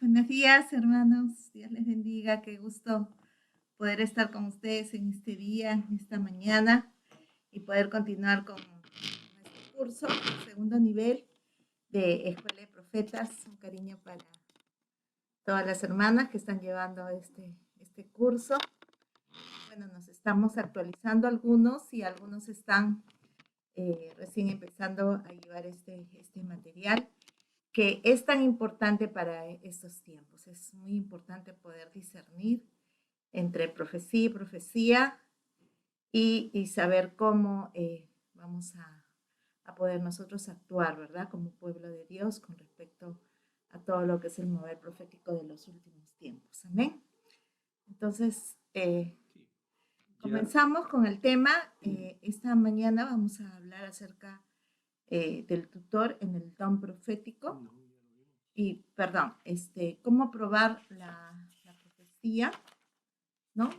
Buenos días, hermanos. Dios les bendiga. Qué gusto poder estar con ustedes en este día, en esta mañana, y poder continuar con nuestro curso, segundo nivel de Escuela de Profetas. Un cariño para todas las hermanas que están llevando este curso. Bueno, nos estamos actualizando algunos y algunos están recién empezando a llevar este material, que es tan importante para estos tiempos. Es muy importante poder discernir entre profecía y profecía y saber cómo vamos a poder nosotros actuar, ¿verdad? Como pueblo de Dios con respecto a todo lo que es el mover profético de los últimos tiempos. Amén. Entonces, comenzamos con el tema. Esta mañana vamos a hablar acerca del tutor en el don profético. Y, perdón, cómo probar la profecía, ¿no?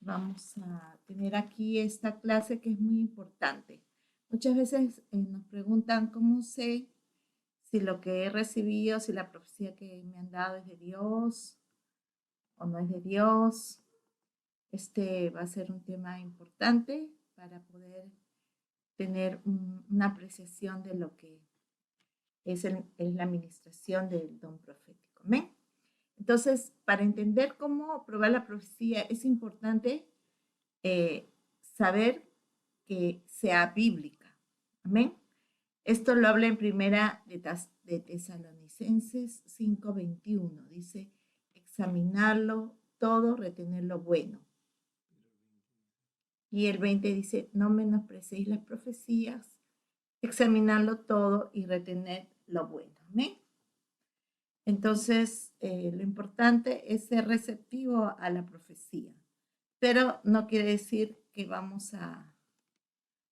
Vamos a tener aquí esta clase que es muy importante. Muchas veces nos preguntan cómo sé si lo que he recibido, si la profecía que me han dado es de Dios o no es de Dios. Este va a ser un tema importante para poder tener una apreciación de lo que es la administración del don profético. ¿Amén? Entonces, para entender cómo probar la profecía, es importante saber que sea bíblica. Amén. Esto lo habla en primera de Tesalonicenses 5:21. Dice, examinarlo todo, retener lo bueno. Y el 20 dice, no menosprecéis las profecías, examinarlo todo y retener lo bueno. Amén. Entonces, lo importante es ser receptivo a la profecía, pero no quiere decir que vamos a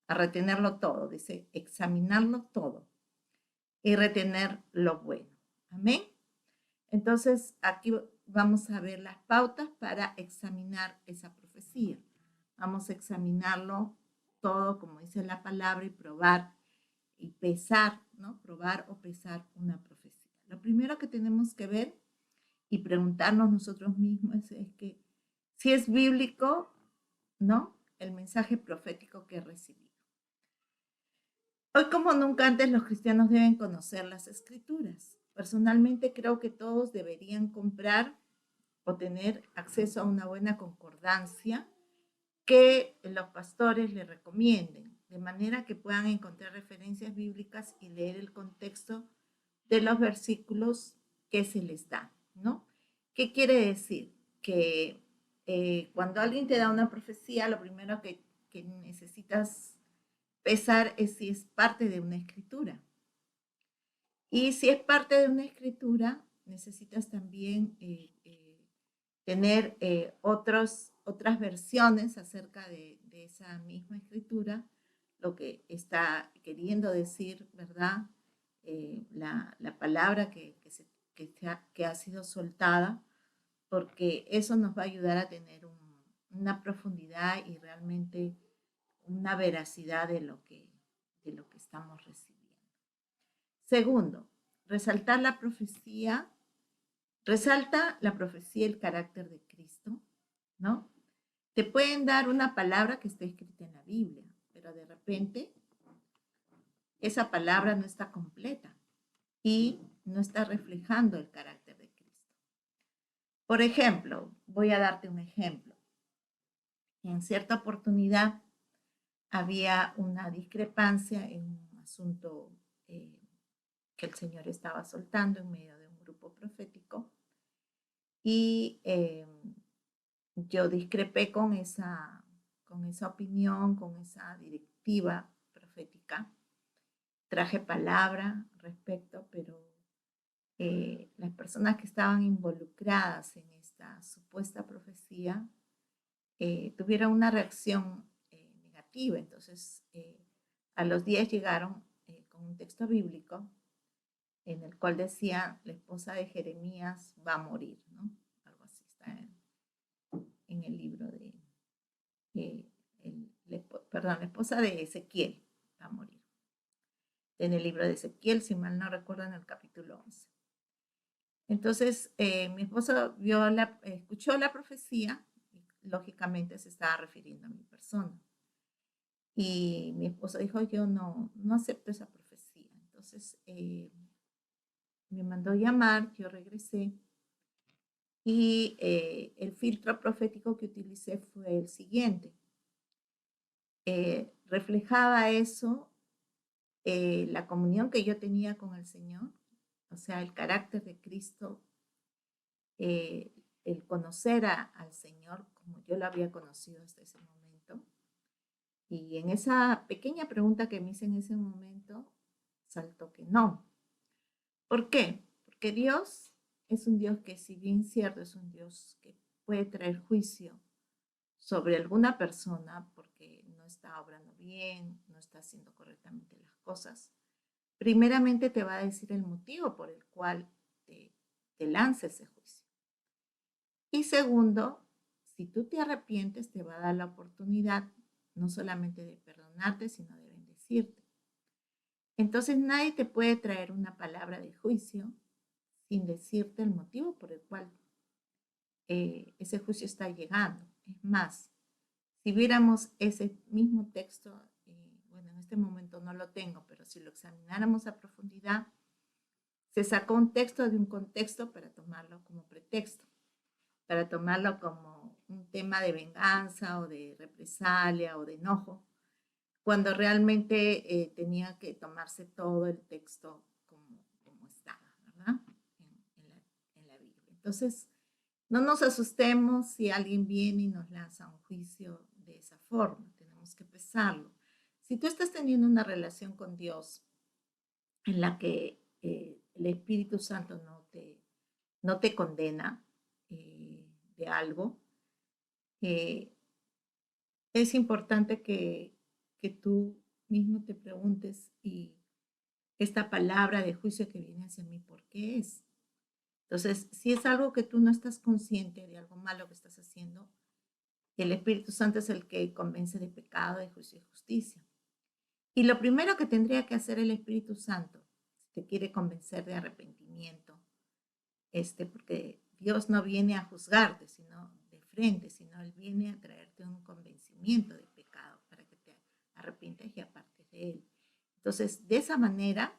retenerlo todo. Dice, examinarlo todo y retener lo bueno. Amén. Entonces, aquí vamos a ver las pautas para examinar esa profecía. Vamos a examinarlo todo, como dice la palabra, y probar y pesar, ¿no? Probar o pesar una profecía. Lo primero que tenemos que ver y preguntarnos nosotros mismos es que si es bíblico, ¿no? El mensaje profético que he recibido. Hoy como nunca antes los cristianos deben conocer las escrituras. Personalmente creo que todos deberían comprar o tener acceso a una buena concordancia que los pastores les recomienden, de manera que puedan encontrar referencias bíblicas y leer el contexto de los versículos que se les da, ¿no? ¿Qué quiere decir? Que cuando alguien te da una profecía, lo primero que necesitas pesar es si es parte de una escritura. Y si es parte de una escritura, necesitas también tener otras versiones acerca de esa misma escritura, lo que está queriendo decir, ¿verdad? La palabra que ha sido soltada, porque eso nos va a ayudar a tener una profundidad y realmente una veracidad de lo que estamos recibiendo. Segundo, resalta la profecía el carácter de Cristo, ¿no? Te pueden dar una palabra que está escrita en la Biblia, pero de repente esa palabra no está completa y no está reflejando el carácter de Cristo. Por ejemplo, voy a darte un ejemplo. En cierta oportunidad había una discrepancia en un asunto que el Señor estaba soltando en medio de un grupo profético y yo discrepé con esa opinión, con esa directiva profética. Traje palabra respecto, pero las personas que estaban involucradas en esta supuesta profecía tuvieron una reacción negativa. Entonces, a los días llegaron con un texto bíblico en el cual decía, la esposa de Jeremías va a morir, ¿no? Algo así está en el libro de, la esposa de Ezequiel va a morir. en el libro de Ezequiel, si mal no recuerdo, en el capítulo 11. Entonces, mi esposo escuchó la profecía, y lógicamente se estaba refiriendo a mi persona. Y mi esposo dijo, yo no acepto esa profecía. Entonces, me mandó llamar, yo regresé y el filtro profético que utilicé fue el siguiente. Reflejaba eso, la comunión que yo tenía con el Señor, o sea, el carácter de Cristo, el conocer al Señor como yo lo había conocido hasta ese momento. Y en esa pequeña pregunta que me hice en ese momento, saltó que no. ¿Por qué? Porque Dios es un Dios que, si bien cierto, es un Dios que puede traer juicio sobre alguna persona porque no está obrando bien, no está haciendo correctamente las cosas, primeramente te va a decir el motivo por el cual te lanza ese juicio. Y segundo, si tú te arrepientes, te va a dar la oportunidad no solamente de perdonarte, sino de bendecirte. Entonces nadie te puede traer una palabra de juicio sin decirte el motivo por el cual ese juicio está llegando. Es más, si viéramos ese mismo texto, bueno, en este momento no lo tengo, pero si lo examináramos a profundidad, se sacó un texto de un contexto para tomarlo como pretexto, para tomarlo como un tema de venganza o de represalia o de enojo, cuando realmente tenía que tomarse todo el texto como estaba, ¿verdad? En la Biblia. Entonces, no nos asustemos si alguien viene y nos lanza un juicio de esa forma, tenemos que pesarlo. Si tú estás teniendo una relación con Dios en la que el Espíritu Santo no te condena de algo, eh, es importante que tú mismo te preguntes, y esta palabra de juicio que viene hacia mí, ¿por qué es? Entonces, si es algo que tú no estás consciente de algo malo que estás haciendo, el Espíritu Santo es el que convence de pecado, de juicio y justicia. Y lo primero que tendría que hacer el Espíritu Santo, si te quiere convencer de arrepentimiento, porque Dios no viene a juzgarte, sino de frente, sino Él viene a traerte un convencimiento de pecado para que te arrepientes y apartes de Él. Entonces, de esa manera,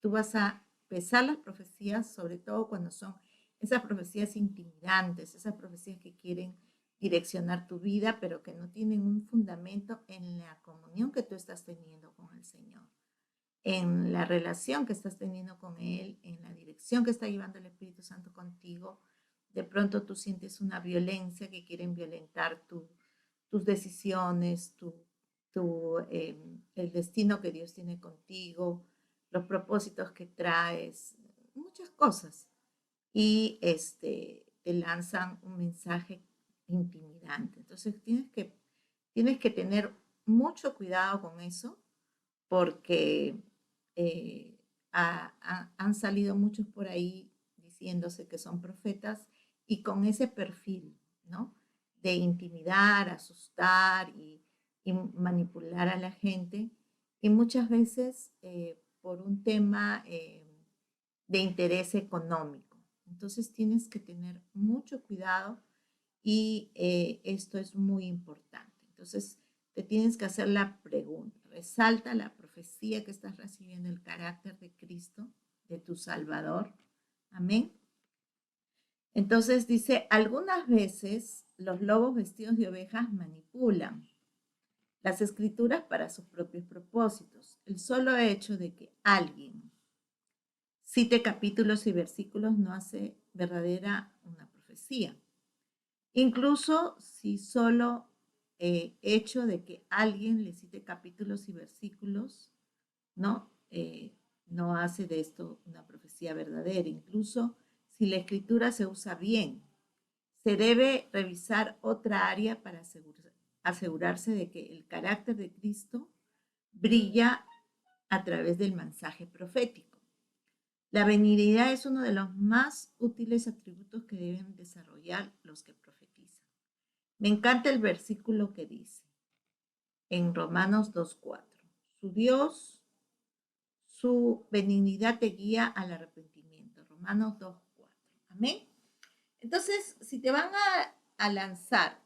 tú vas a pesar las profecías, sobre todo cuando son esas profecías intimidantes, esas profecías que quieren direccionar tu vida, pero que no tienen un fundamento en la comunión que tú estás teniendo con el Señor, en la relación que estás teniendo con Él, en la dirección que está llevando el Espíritu Santo contigo. De pronto tú sientes una violencia, que quieren violentar tus decisiones, el destino que Dios tiene contigo, los propósitos que traes, muchas cosas. Y te lanzan un mensaje intimidante. Entonces tienes que tener mucho cuidado con eso, porque han salido muchos por ahí diciéndose que son profetas y con ese perfil, ¿no? De intimidar, asustar y manipular a la gente, y muchas veces por un tema de interés económico. Entonces tienes que tener mucho cuidado, y esto es muy importante. Entonces te tienes que hacer la pregunta: ¿resalta la profecía que estás recibiendo el carácter de Cristo, de tu Salvador? Amén. Entonces dice, algunas veces los lobos vestidos de ovejas manipulan las escrituras para sus propios propósitos. El solo hecho de que alguien cite capítulos y versículos no hace verdadera una profecía. Incluso si solo hecho de que alguien le cite capítulos y versículos, ¿no? No hace de esto una profecía verdadera. Incluso si la escritura se usa bien, se debe revisar otra área para asegurarse de que el carácter de Cristo brilla a través del mensaje profético. La benignidad es uno de los más útiles atributos que deben desarrollar los que profetizan. Me encanta el versículo que dice en Romanos 2:4, su benignidad te guía al arrepentimiento. Romanos 2:4. Amén. Entonces, si te van a lanzar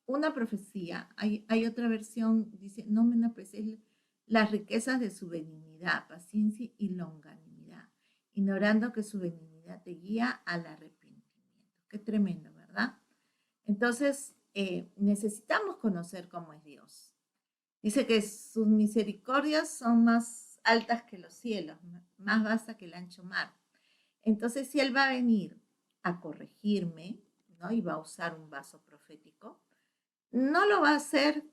una profecía, hay otra versión, dice, no menosprecies las riquezas de su benignidad, paciencia y longanimidad, ignorando que su benignidad te guía al arrepentimiento. Qué tremendo, ¿verdad? Entonces, necesitamos conocer cómo es Dios. Dice que sus misericordias son más altas que los cielos, más vastas que el ancho mar. Entonces, si Él va a venir a corregirme, ¿no? Y va a usar un vaso profético, no lo va a hacer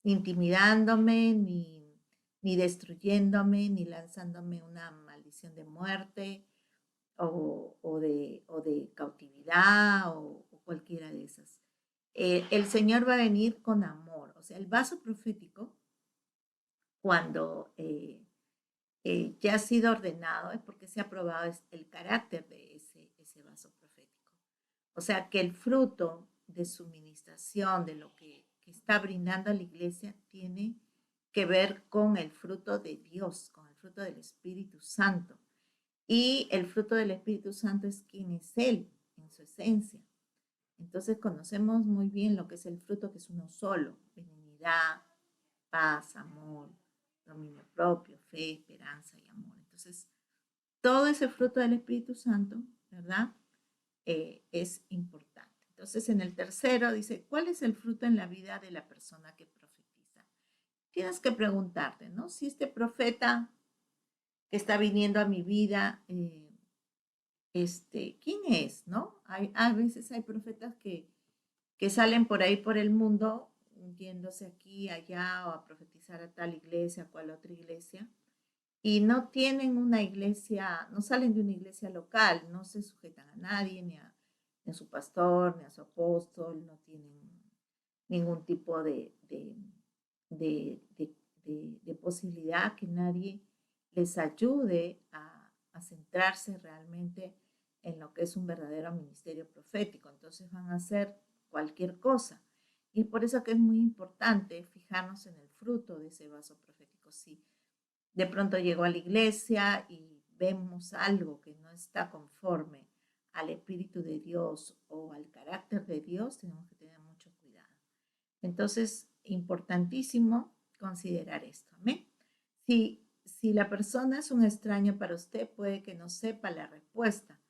intimidándome, ni destruyéndome, ni lanzándome una maldición de muerte o de cautividad o cualquiera de esas. El Señor va a venir con amor. O sea, el vaso profético, cuando ya ha sido ordenado, es porque se ha probado el carácter de ese vaso profético. O sea, que el fruto de su ministración, de lo que está brindando a la iglesia, tiene que ver con el fruto de Dios, con el fruto del Espíritu Santo. Y el fruto del Espíritu Santo es quien es Él, en su esencia. Entonces conocemos muy bien lo que es el fruto, que es uno solo: benignidad, paz, amor, dominio propio, fe, esperanza y amor. Entonces, todo ese fruto del Espíritu Santo, ¿verdad? Es importante. Entonces, en el tercero dice, ¿cuál es el fruto en la vida de la persona que profetiza? Tienes que preguntarte, ¿no? Si este profeta que está viniendo a mi vida, ¿quién es, no? A veces hay profetas que salen por ahí por el mundo, yéndose aquí, allá, o a profetizar a tal iglesia, a cual otra iglesia, y no tienen una iglesia, no salen de una iglesia local, no se sujetan a nadie, ni a su pastor, ni a su apóstol, no tienen ningún tipo de posibilidad que nadie les ayude a centrarse realmente en lo que es un verdadero ministerio profético. Entonces van a hacer cualquier cosa. Y es por eso que es muy importante fijarnos en el fruto de ese vaso profético. Si de pronto llegó a la iglesia y vemos algo que no está conforme al Espíritu de Dios o al carácter de Dios, tenemos que tener mucho cuidado. Entonces, importantísimo considerar esto. ¿Amén? Si la persona es un extraño para usted, puede que no sepa la respuesta,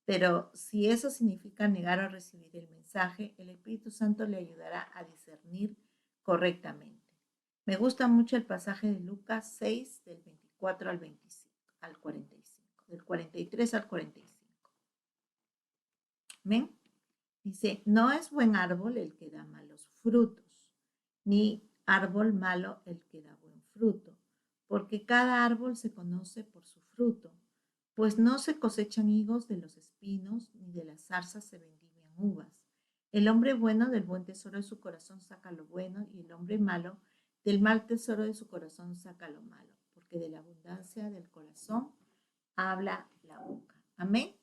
pero si eso significa negar o recibir el mensaje, el Espíritu Santo le ayudará a discernir correctamente. Me gusta mucho el pasaje de Lucas 6, del 24 al 25, al 45, del 43 al 45. ¿Ven? Dice, no es buen árbol el que da malos frutos, ni árbol malo el que da buen fruto, porque cada árbol se conoce por su fruto, pues no se cosechan higos de los espinos, ni de las zarzas se vendimian uvas. El hombre bueno del buen tesoro de su corazón saca lo bueno, y el hombre malo del mal tesoro de su corazón saca lo malo, porque de la abundancia del corazón habla la boca. Amén.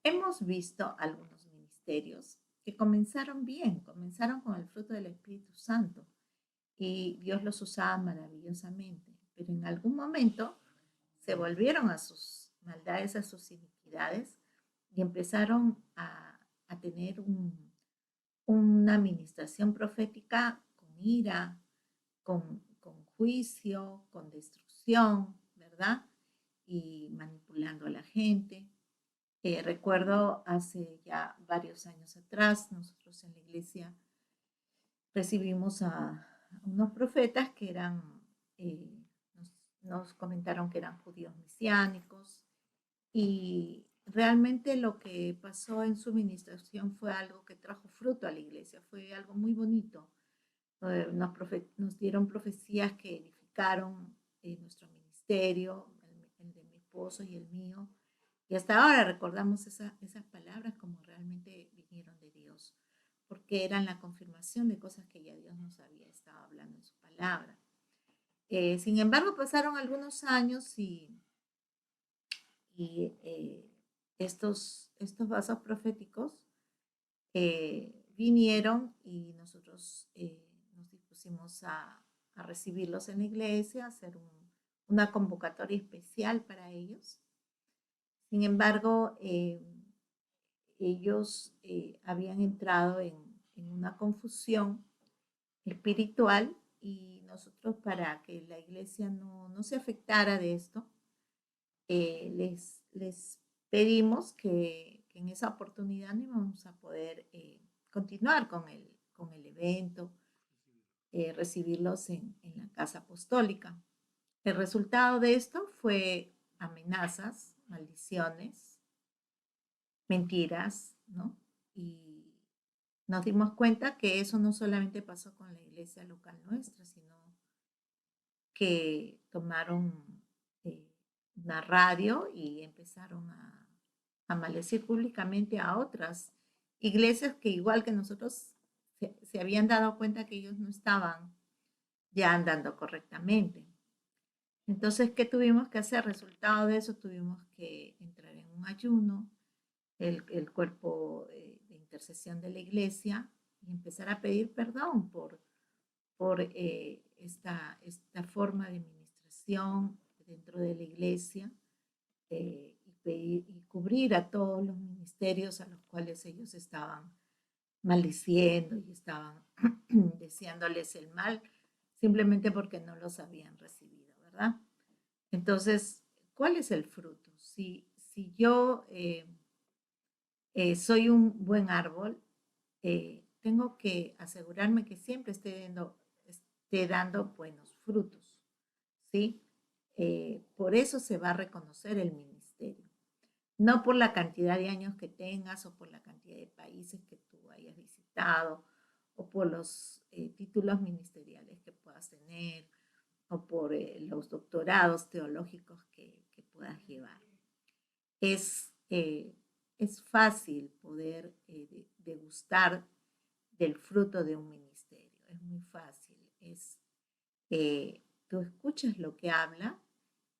Hemos visto algunos ministerios que comenzaron bien, comenzaron con el fruto del Espíritu Santo y Dios los usaba maravillosamente, pero en algún momento se volvieron a sus maldades, a sus iniquidades y empezaron a tener una administración profética con ira, con juicio, con destrucción, ¿verdad? Y manipulando a la gente. Recuerdo hace ya varios años atrás, nosotros en la iglesia recibimos a unos profetas que eran, nos comentaron que eran judíos mesiánicos, y realmente lo que pasó en su ministración fue algo que trajo fruto a la iglesia, fue algo muy bonito. Nos dieron profecías que edificaron nuestro ministerio, el de mi esposo y el mío. Y hasta ahora recordamos esas palabras como realmente vinieron de Dios, porque eran la confirmación de cosas que ya Dios nos había estado hablando en su palabra. Sin embargo, pasaron algunos años y estos vasos proféticos vinieron y nosotros nos dispusimos a recibirlos en la iglesia, a hacer una convocatoria especial para ellos. Sin embargo, ellos habían entrado en una confusión espiritual y nosotros, para que la iglesia no se afectara de esto, les pedimos que en esa oportunidad no íbamos a poder continuar con el evento, recibirlos en la casa apostólica. El resultado de esto fue amenazas, maldiciones, mentiras, ¿no? Y nos dimos cuenta que eso no solamente pasó con la iglesia local nuestra, sino que tomaron una radio y empezaron a maldecir públicamente a otras iglesias que, igual que nosotros, se habían dado cuenta que ellos no estaban ya andando correctamente. Entonces, ¿qué tuvimos que hacer? Resultado de eso, tuvimos que entrar en un ayuno, el cuerpo de intercesión de la iglesia, y empezar a pedir perdón por esta forma de administración dentro de la iglesia, y cubrir a todos los ministerios a los cuales ellos estaban maldiciendo y estaban deseándoles el mal, simplemente porque no los habían recibido, ¿verdad? Entonces, ¿cuál es el fruto? Si yo soy un buen árbol, tengo que asegurarme que siempre esté dando buenos frutos, ¿sí? Por eso se va a reconocer el ministerio. No por la cantidad de años que tengas o por la cantidad de países que tú hayas visitado o por los títulos ministeriales que puedas tener o por los doctorados teológicos que puedas llevar. Es fácil poder degustar del fruto de un ministerio. Es muy fácil. Tú escuchas lo que habla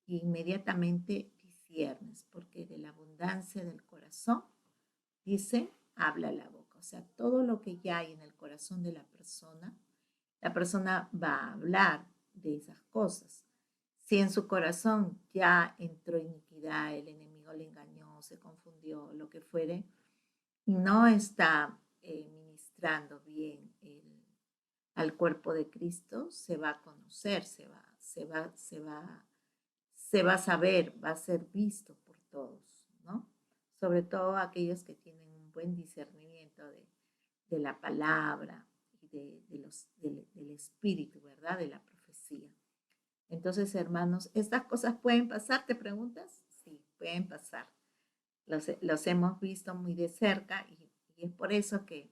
e inmediatamente disciernes, porque de la abundancia del corazón, dice, habla la boca. O sea, todo lo que ya hay en el corazón de la persona va a hablar de esas cosas. Si en su corazón ya entró iniquidad, el enemigo le engañó, se confundió, lo que fuere, y no está ministrando bien al cuerpo de Cristo, se va a conocer, se va a saber, va a ser visto por todos, ¿no? Sobre todo aquellos que tienen un buen discernimiento de la palabra y del espíritu, ¿verdad? De la profecía. Entonces, hermanos, ¿estas cosas pueden pasar? ¿Te preguntas? Sí, pueden pasar. Los hemos visto muy de cerca y es por eso que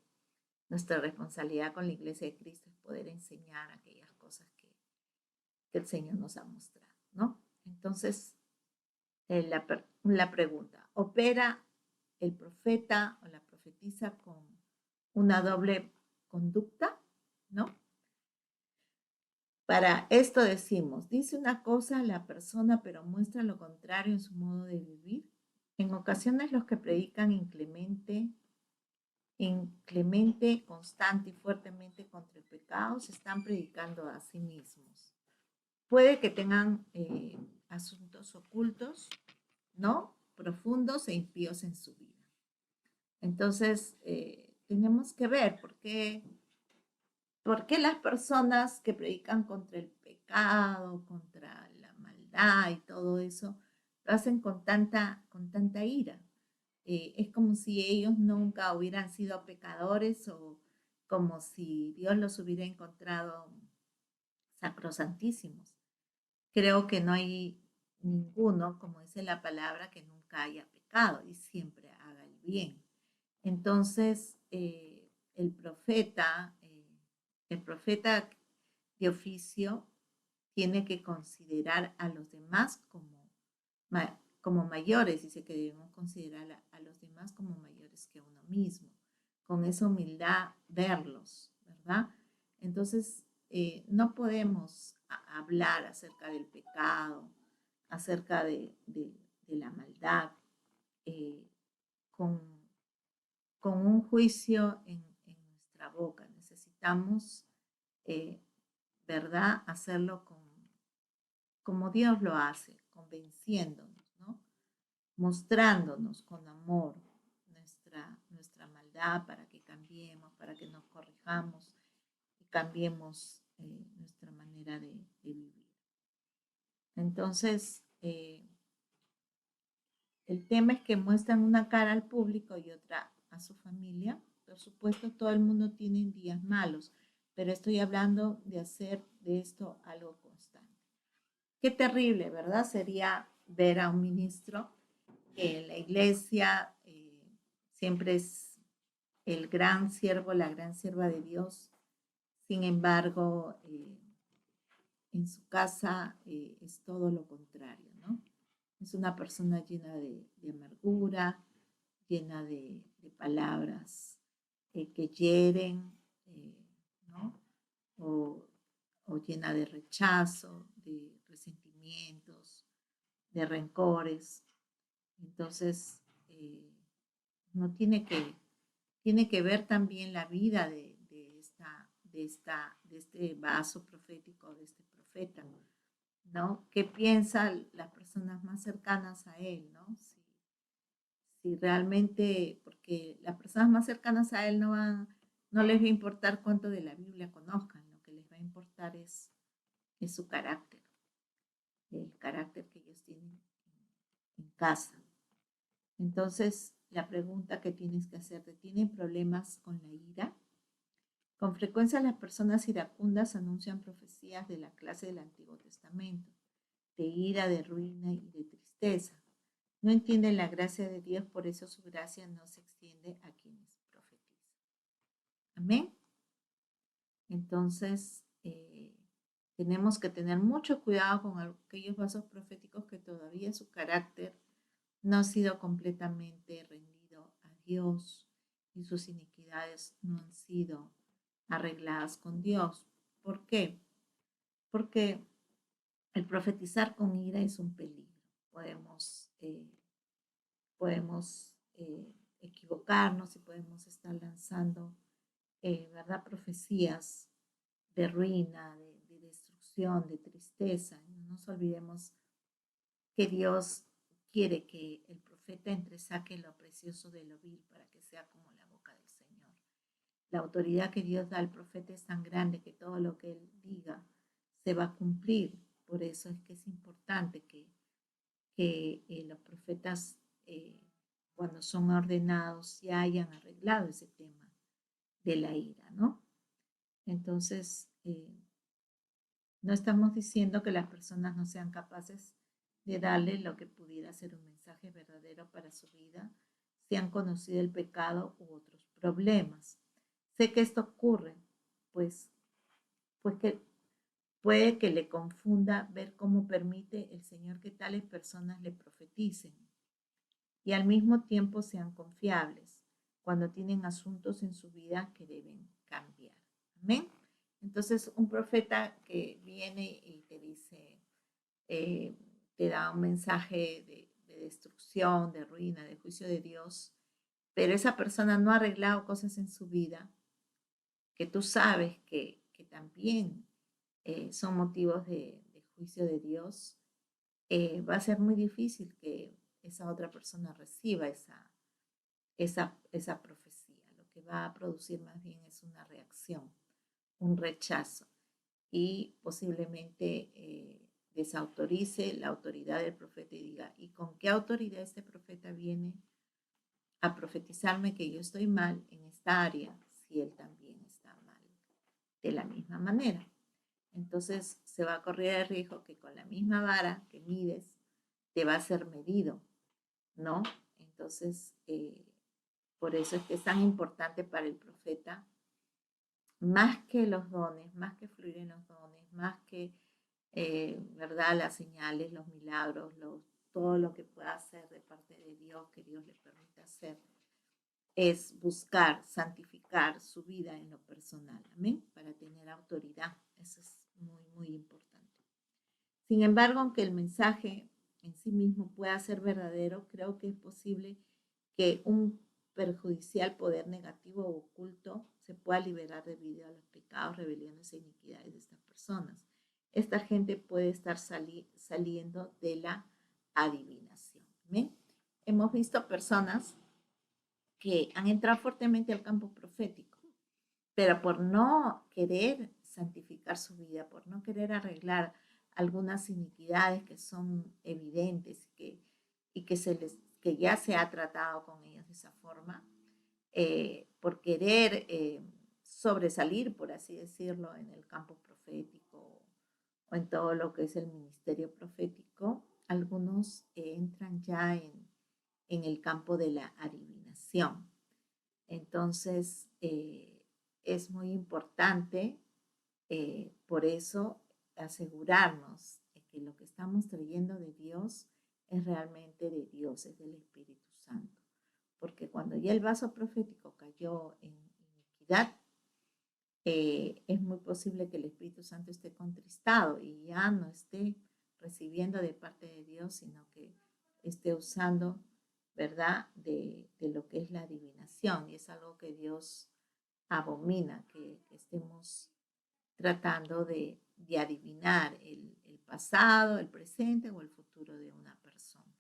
nuestra responsabilidad con la Iglesia de Cristo es poder enseñar aquellas cosas que el Señor nos ha mostrado, ¿no? Entonces, la pregunta, ¿opera el profeta o la profetisa con una doble conducta? ¿No? Para esto decimos, dice una cosa la persona, pero muestra lo contrario en su modo de vivir. En ocasiones los que predican inclemente, constante y fuertemente contra el pecado, se están predicando a sí mismos. Puede que tengan asuntos ocultos, ¿no? Profundos e impíos en su vida. Entonces, tenemos que ver por qué las personas que predican contra el pecado, contra la maldad y todo eso, lo hacen con tanta ira. Es como si ellos nunca hubieran sido pecadores o como si Dios los hubiera encontrado sacrosantísimos. Creo que no hay ninguno, como dice la palabra, que nunca haya pecado y siempre haga el bien. Entonces, el profeta de oficio tiene que considerar a los demás como mayores, dice que debemos considerar a los demás como mayores que uno mismo, con esa humildad verlos, ¿verdad? Entonces, no podemos hablar acerca del pecado, acerca de la maldad, con un juicio en nuestra boca. Necesitamos, ¿verdad?, hacerlo como Dios lo hace, convenciéndonos, ¿no? Mostrándonos con amor nuestra maldad para que cambiemos, para que nos corrijamos y cambiemos nuestra manera de vivir. Entonces, el tema es que muestran una cara al público y otra a su familia. Por supuesto, todo el mundo tiene días malos, pero estoy hablando de hacer de esto algo constante. Qué terrible, ¿verdad? Sería ver a un ministro que en la iglesia siempre es el gran siervo, la gran sierva de Dios. Sin embargo, en su casa es todo lo contrario, ¿no? Es una persona llena de amargura, llena de palabras que hieren, ¿no? O llena de rechazo, de resentimientos, de rencores. Entonces, no tiene que ver también la vida de este vaso profético, de este profeta, ¿no? ¿Qué piensan las personas más cercanas a él, ¿no? Si realmente, porque las personas más cercanas a él no les va a importar cuánto de la Biblia conozcan, lo que les va a importar es su carácter, el carácter que ellos tienen en casa. Entonces, la pregunta que tienes que hacerte, ¿tienen problemas con la ira? Con frecuencia las personas iracundas anuncian profecías de la clase del Antiguo Testamento, de ira, de ruina y de tristeza. No entienden la gracia de Dios, por eso su gracia no se extiende a quienes profetizan. Amén. Entonces, tenemos que tener mucho cuidado con aquellos vasos proféticos que todavía su carácter no ha sido completamente rendido a Dios y sus iniquidades no han sido arregladas con Dios. ¿Por qué? Porque el profetizar con ira es un peligro. Podemos equivocarnos y podemos estar lanzando, ¿verdad? Profecías de ruina, de destrucción, de tristeza. No nos olvidemos que Dios quiere que el profeta entresaque lo precioso de lo vil para que sea como la boca del Señor. La autoridad que Dios da al profeta es tan grande que todo lo que él diga se va a cumplir. Por eso es que es importante que los profetas, cuando son ordenados, ya hayan arreglado ese tema de la ira, ¿no? Entonces, no estamos diciendo que las personas no sean capaces de darle lo que pudiera ser un mensaje verdadero para su vida, si han conocido el pecado u otros problemas. Sé que esto ocurre, pues que puede que le confunda ver cómo permite el Señor que tales personas le profeticen y al mismo tiempo sean confiables cuando tienen asuntos en su vida que deben cambiar. Amén. Entonces, un profeta que viene y te dice, te da un mensaje de destrucción, de ruina, de juicio de Dios, pero esa persona no ha arreglado cosas en su vida que tú sabes que también son motivos de juicio de Dios, va a ser muy difícil que esa otra persona reciba esa profecía. Lo que va a producir más bien es una reacción, un rechazo y posiblemente desautorice la autoridad del profeta y diga, ¿y con qué autoridad este profeta viene a profetizarme que yo estoy mal en esta área si él también está mal de la misma manera? Entonces se va a correr el riesgo que con la misma vara que mides te va a ser medido, ¿no? Entonces, por eso es que es tan importante para el profeta, más que los dones, más que fluir en los dones, más que, ¿verdad? Las señales, los milagros, todo lo que pueda hacer de parte de Dios, que Dios le permita hacer, es buscar santificar su vida en lo personal, amén, para tener autoridad. Eso es muy, muy importante. Sin embargo, aunque el mensaje en sí mismo pueda ser verdadero, creo que es posible que un perjudicial poder negativo o oculto se pueda liberar debido a los pecados, rebeliones e iniquidades de estas personas. esta gente puede estar saliendo de la adivinación. ¿Ven? Hemos visto personas que han entrado fuertemente al campo profético, pero por no querer santificar su vida, por no querer arreglar algunas iniquidades que son evidentes que ya se ha tratado con ellos de esa forma, por querer sobresalir, por así decirlo, en el campo profético o en todo lo que es el ministerio profético, algunos entran ya en el campo de la adivinación. Entonces, es muy importante, por eso, asegurarnos de que lo que estamos trayendo de Dios es realmente de Dios, es del Espíritu Santo. Porque cuando ya el vaso profético cayó en iniquidad, es muy posible que el Espíritu Santo esté contristado y ya no esté recibiendo de parte de Dios, sino que esté usando, ¿verdad?, de lo que es la adivinación. Y es algo que Dios abomina, que estemos tratando de adivinar el pasado, el presente o el futuro de una persona.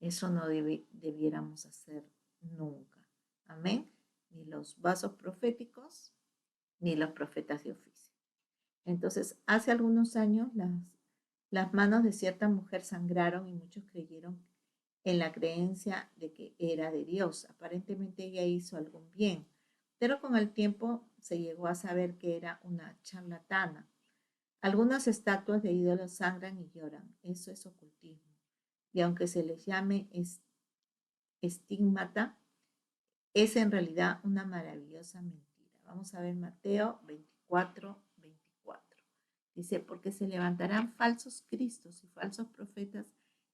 Eso no debiéramos hacer nunca. Amén. Ni los vasos proféticos, ni los profetas de oficio. Entonces, hace algunos años las manos de cierta mujer sangraron y muchos creyeron en la creencia de que era de Dios. Aparentemente ella hizo algún bien, pero con el tiempo se llegó a saber que era una charlatana. Algunas estatuas de ídolos sangran y lloran. Eso es ocultismo. Y aunque se les llame estigmata, es en realidad una maravillosa mentira. Vamos a ver Mateo 24, 24. Dice, porque se levantarán falsos cristos y falsos profetas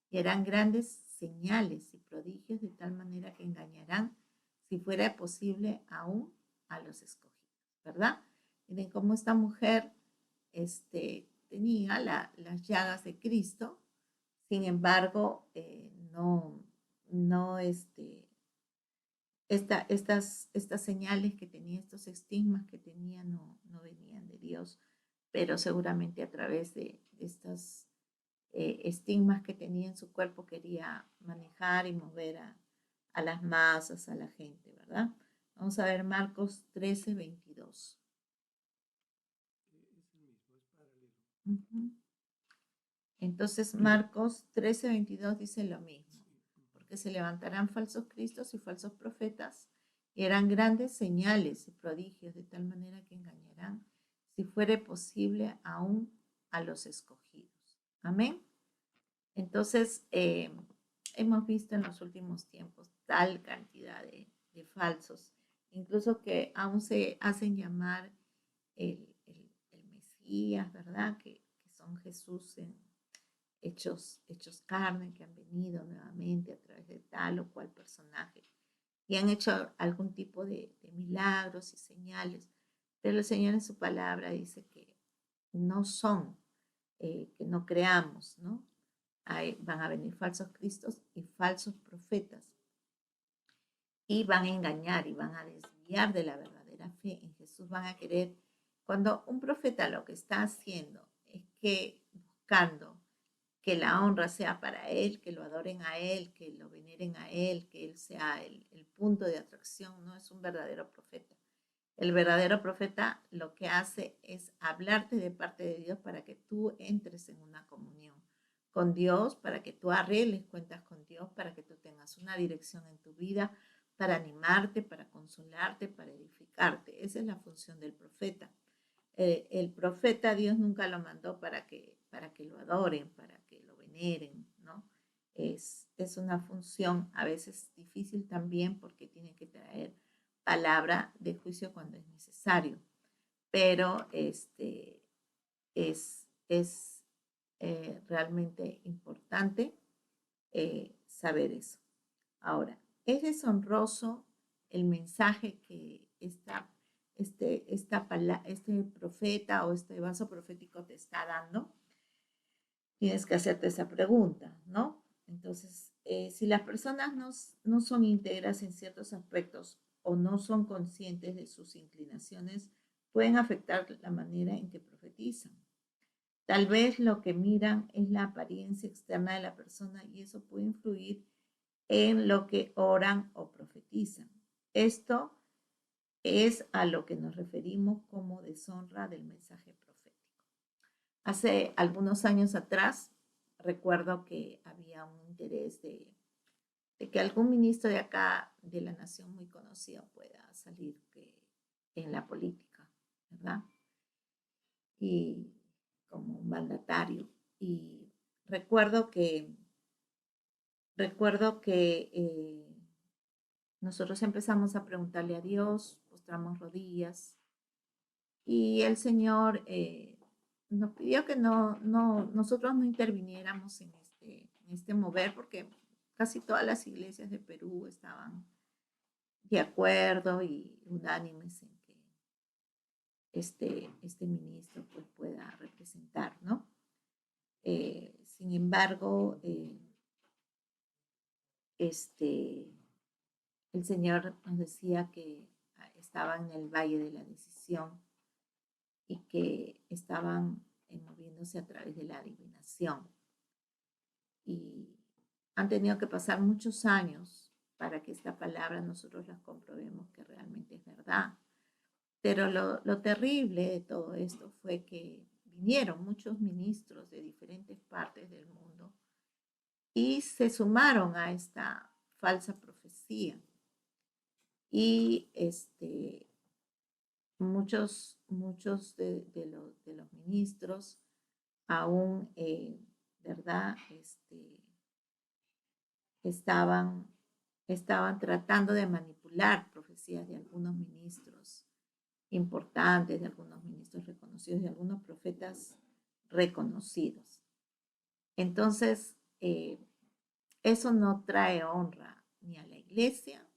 y harán grandes señales y prodigios de tal manera que engañarán, si fuera posible, aún a los escogidos, ¿verdad? Miren cómo esta mujer tenía las llagas de Cristo, sin embargo, estas señales que tenía, estos estigmas que tenía, no venían de Dios, pero seguramente a través de estos estigmas que tenía en su cuerpo quería manejar y mover a las masas, a la gente, ¿verdad? Vamos a ver Marcos 13, 22. Entonces Marcos 13, 22 dice lo mismo, porque se levantarán falsos cristos y falsos profetas y harán grandes señales y prodigios de tal manera que engañarán, si fuere posible, aún a los escogidos. Amén. Entonces, hemos visto en los últimos tiempos tal cantidad de falsos, incluso que aún se hacen llamar el Mesías, ¿verdad? Que son Jesús hechos carne, que han venido nuevamente a través de tal o cual personaje y han hecho algún tipo de milagros y señales, pero el Señor en su palabra dice que no son, que no creamos, ¿no? Van a venir falsos cristos y falsos profetas y van a engañar y van a desviar de la verdadera fe en Jesús. Van a querer, cuando un profeta lo que está haciendo es que buscando que la honra sea para él, que lo adoren a él, que lo veneren a él, que él sea el punto de atracción, no es un verdadero profeta. El verdadero profeta lo que hace es hablarte de parte de Dios para que tú entres en una comunión con Dios, para que tú arregles cuentas con Dios, para que tú tengas una dirección en tu vida, para animarte, para consolarte, para edificarte. Esa es la función del profeta. El profeta Dios nunca lo mandó para que lo adoren, para que lo veneren, ¿no? Es una función a veces difícil también porque tiene que traer palabra de juicio cuando es necesario, pero es realmente importante saber eso. Ahora, es deshonroso el mensaje que este profeta o este vaso profético te está dando. Tienes que hacerte esa pregunta, ¿no? Entonces, si las personas no son íntegras en ciertos aspectos o no son conscientes de sus inclinaciones, pueden afectar la manera en que profetizan. Tal vez lo que miran es la apariencia externa de la persona y eso puede influir en lo que oran o profetizan. Esto es a lo que nos referimos como deshonra del mensaje profético. Hace algunos años atrás, recuerdo que había un interés de que algún ministro de acá, de la nación muy conocido, pueda salir en la política, ¿verdad? Y como un mandatario. Y recuerdo que, nosotros empezamos a preguntarle a Dios, postramos rodillas, y el Señor nos pidió que nosotros no interviniéramos en este mover, porque casi todas las iglesias de Perú estaban de acuerdo y unánimes en que este ministro pues, pueda representar, ¿no? Sin embargo, el Señor nos decía que estaba en el valle de la decisión y que estaban moviéndose a través de la adivinación. Y han tenido que pasar muchos años para que esta palabra nosotros la comprobemos que realmente es verdad. Pero lo terrible de todo esto fue que vinieron muchos ministros de diferentes partes del mundo y se sumaron a esta falsa profecía. Y muchos de los ministros aún, ¿verdad? Estaban tratando de manipular profecías de algunos ministros importantes, de algunos ministros reconocidos, de algunos profetas reconocidos. Entonces, eso no trae honra ni a la iglesia,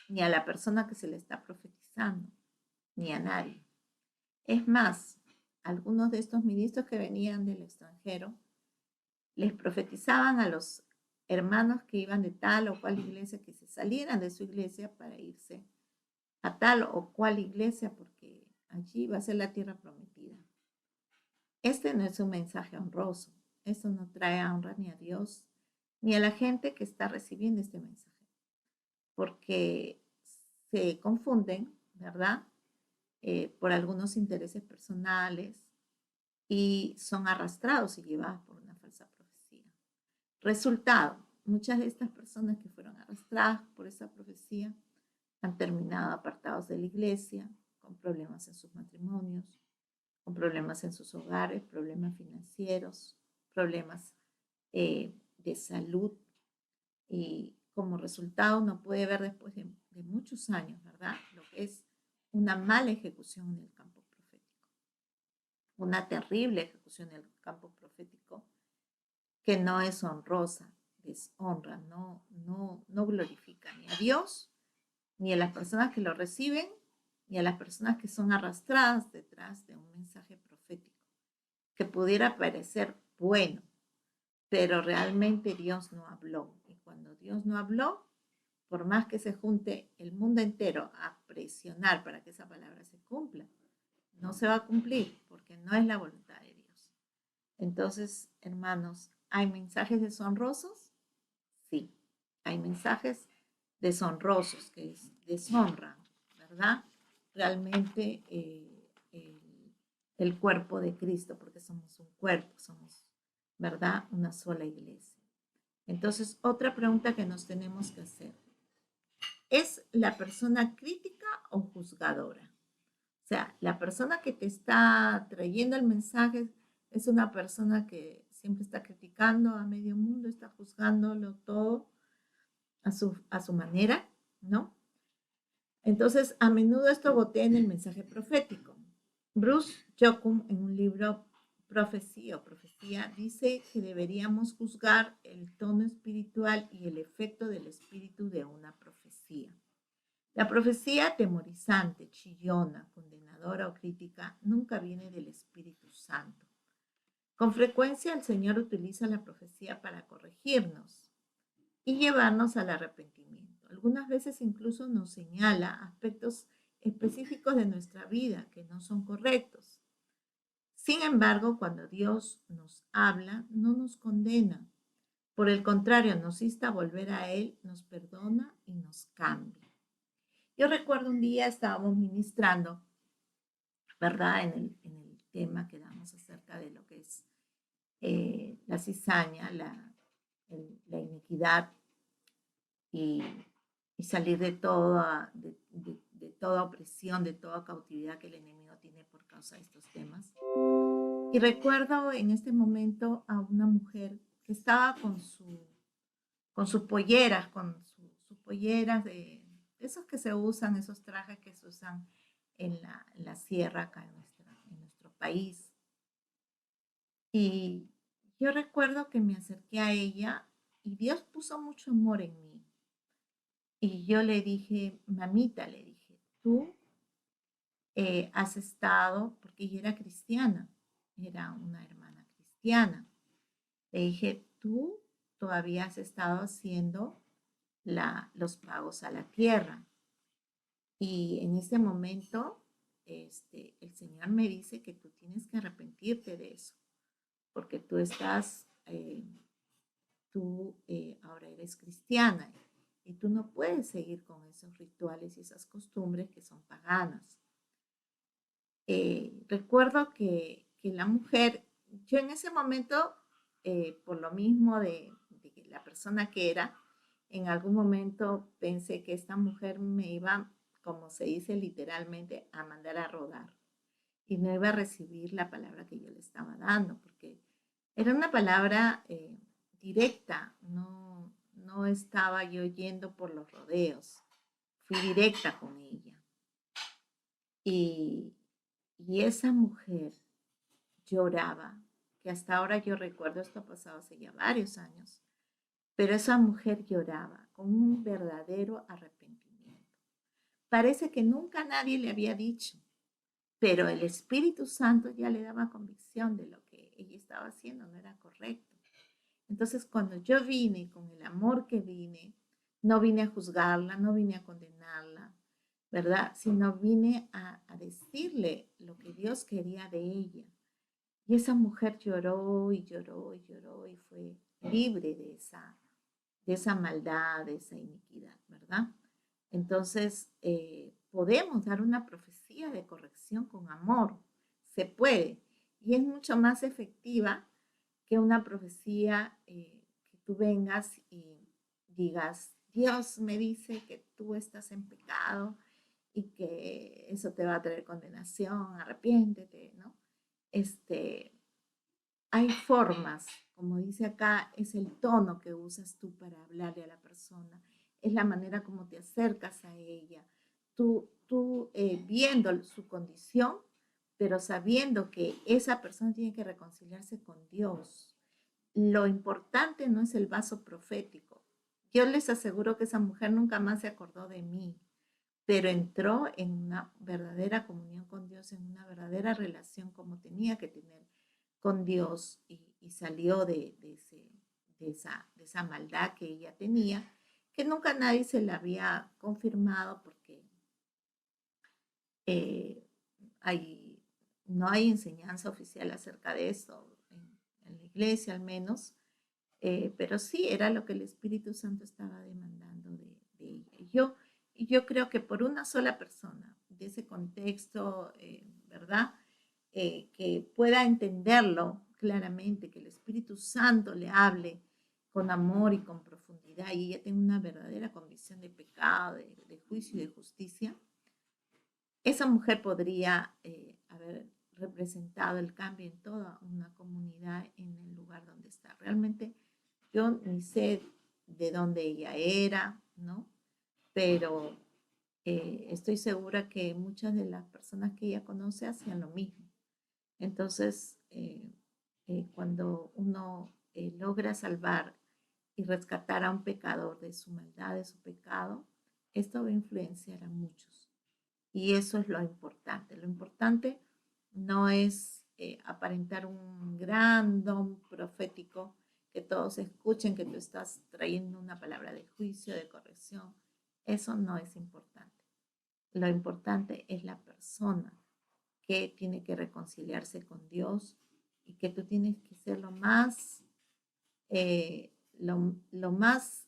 ni a la persona que se le está profetizando, ni a nadie. Es más, algunos de estos ministros que venían del extranjero les profetizaban a los hermanos que iban de tal o cual iglesia que se salieran de su iglesia para irse a tal o cual iglesia porque allí va a ser la tierra prometida. Este no es un mensaje honroso. Eso no trae honra ni a Dios ni a la gente que está recibiendo este mensaje, porque se confunden, ¿verdad? Por algunos intereses personales y son arrastrados y llevados por una falsa profecía. Resultado, muchas de estas personas que fueron arrastradas por esa profecía han terminado apartados de la iglesia, con problemas en sus matrimonios, con problemas en sus hogares, problemas financieros, problemas de salud, y como resultado uno puede ver después de muchos años, ¿verdad? Lo que es una mala ejecución en el campo profético, una terrible ejecución en el campo profético que no es honrosa, deshonra, no glorifica ni a Dios, ni a las personas que lo reciben, ni a las personas que son arrastradas detrás de un mensaje profético, que pudiera parecer bueno, pero realmente Dios no habló. Y cuando Dios no habló, por más que se junte el mundo entero a presionar para que esa palabra se cumpla, no se va a cumplir porque no es la voluntad de Dios. Entonces, hermanos, ¿hay mensajes deshonrosos? Sí, hay mensajes deshonrosos que deshonran, ¿verdad? Realmente el cuerpo de Cristo, porque somos un cuerpo, somos, ¿verdad? Una sola iglesia. Entonces, otra pregunta que nos tenemos que hacer. ¿Es la persona crítica o juzgadora? O sea, la persona que te está trayendo el mensaje es una persona que siempre está criticando a medio mundo, está juzgándolo todo a su manera, ¿no? Entonces, a menudo esto botea en el mensaje profético. Bruce Jochum, en un libro Profecía, dice que deberíamos juzgar el tono espiritual y el efecto del espíritu de una profecía. La profecía atemorizante, chillona, condenadora o crítica nunca viene del Espíritu Santo. Con frecuencia el Señor utiliza la profecía para corregirnos y llevarnos al arrepentimiento. Algunas veces incluso nos señala aspectos específicos de nuestra vida que no son correctos. Sin embargo, cuando Dios nos habla, no nos condena. Por el contrario, nos insta a volver a Él, nos perdona y nos cambia. Yo recuerdo un día estábamos ministrando, ¿verdad? En el tema que damos acerca de lo que es la cizaña, la iniquidad y, y salir de toda opresión, de toda cautividad que el enemigo tiene por causa de estos temas. Y recuerdo en este momento a una mujer que estaba con sus polleras, sus polleras de esos que se usan, esos trajes que se usan en la sierra acá en nuestro país. Y yo recuerdo que me acerqué a ella y Dios puso mucho amor en mí. Y yo le dije, mamita, le dije, tú has estado, porque ella era cristiana, era una hermana cristiana. Le dije, tú todavía has estado haciendo los pagos a la tierra. Y en este momento, el Señor me dice que tú tienes que arrepentirte de eso, porque ahora eres cristiana y tú no puedes seguir con esos rituales y esas costumbres que son paganas. Recuerdo que la mujer, yo en ese momento, por lo mismo de la persona que era, en algún momento pensé que esta mujer me iba, como se dice literalmente, a mandar a rodar y no iba a recibir la palabra que yo le estaba dando, porque era una palabra directa, no estaba yo yendo por los rodeos, fui directa con ella. Y esa mujer lloraba, que hasta ahora yo recuerdo, esto ha pasado hace ya varios años, pero esa mujer lloraba con un verdadero arrepentimiento. Parece que nunca nadie le había dicho, pero el Espíritu Santo ya le daba convicción de lo que ella estaba haciendo, no era correcto. Entonces, cuando yo vine, con el amor que vine, no vine a juzgarla, no vine a condenarla, ¿verdad? Sino vine a decirle lo que Dios quería de ella. Y esa mujer lloró y lloró y lloró y fue libre de esa maldad, de esa iniquidad, ¿verdad? Entonces, podemos dar una profecía de corrección con amor, se puede, y es mucho más efectiva que una profecía que tú vengas y digas, Dios me dice que tú estás en pecado y que eso te va a traer condenación, arrepiéntete, ¿no? Hay formas, como dice acá, es el tono que usas tú para hablarle a la persona, es la manera como te acercas a ella, tú viendo su condición, pero sabiendo que esa persona tiene que reconciliarse con Dios. Lo importante no es el vaso profético. Yo les aseguro que esa mujer nunca más se acordó de mí, pero entró en una verdadera comunión con Dios, en una verdadera relación como tenía que tener con Dios y salió de esa maldad que ella tenía, que nunca nadie se la había confirmado porque no hay enseñanza oficial acerca de eso, en la iglesia al menos, pero sí era lo que el Espíritu Santo estaba demandando de ella. Y yo creo que por una sola persona de ese contexto, ¿verdad? Que pueda entenderlo claramente, que el Espíritu Santo le hable con amor y con profundidad y ella tenga una verdadera convicción de pecado, de juicio y de justicia, esa mujer podría haber representado el cambio en toda una comunidad en el lugar donde está. Realmente yo ni sé de dónde ella era, ¿no? Pero estoy segura que muchas de las personas que ella conoce hacían lo mismo. Entonces, cuando uno logra salvar y rescatar a un pecador de su maldad, de su pecado, esto va a influenciar a muchos. Y eso es lo importante. Lo importante no es aparentar un gran don profético, que todos escuchen que tú estás trayendo una palabra de juicio, de corrección. Eso no es importante. Lo importante es la persona que tiene que reconciliarse con Dios y que tú tienes que ser lo más, lo más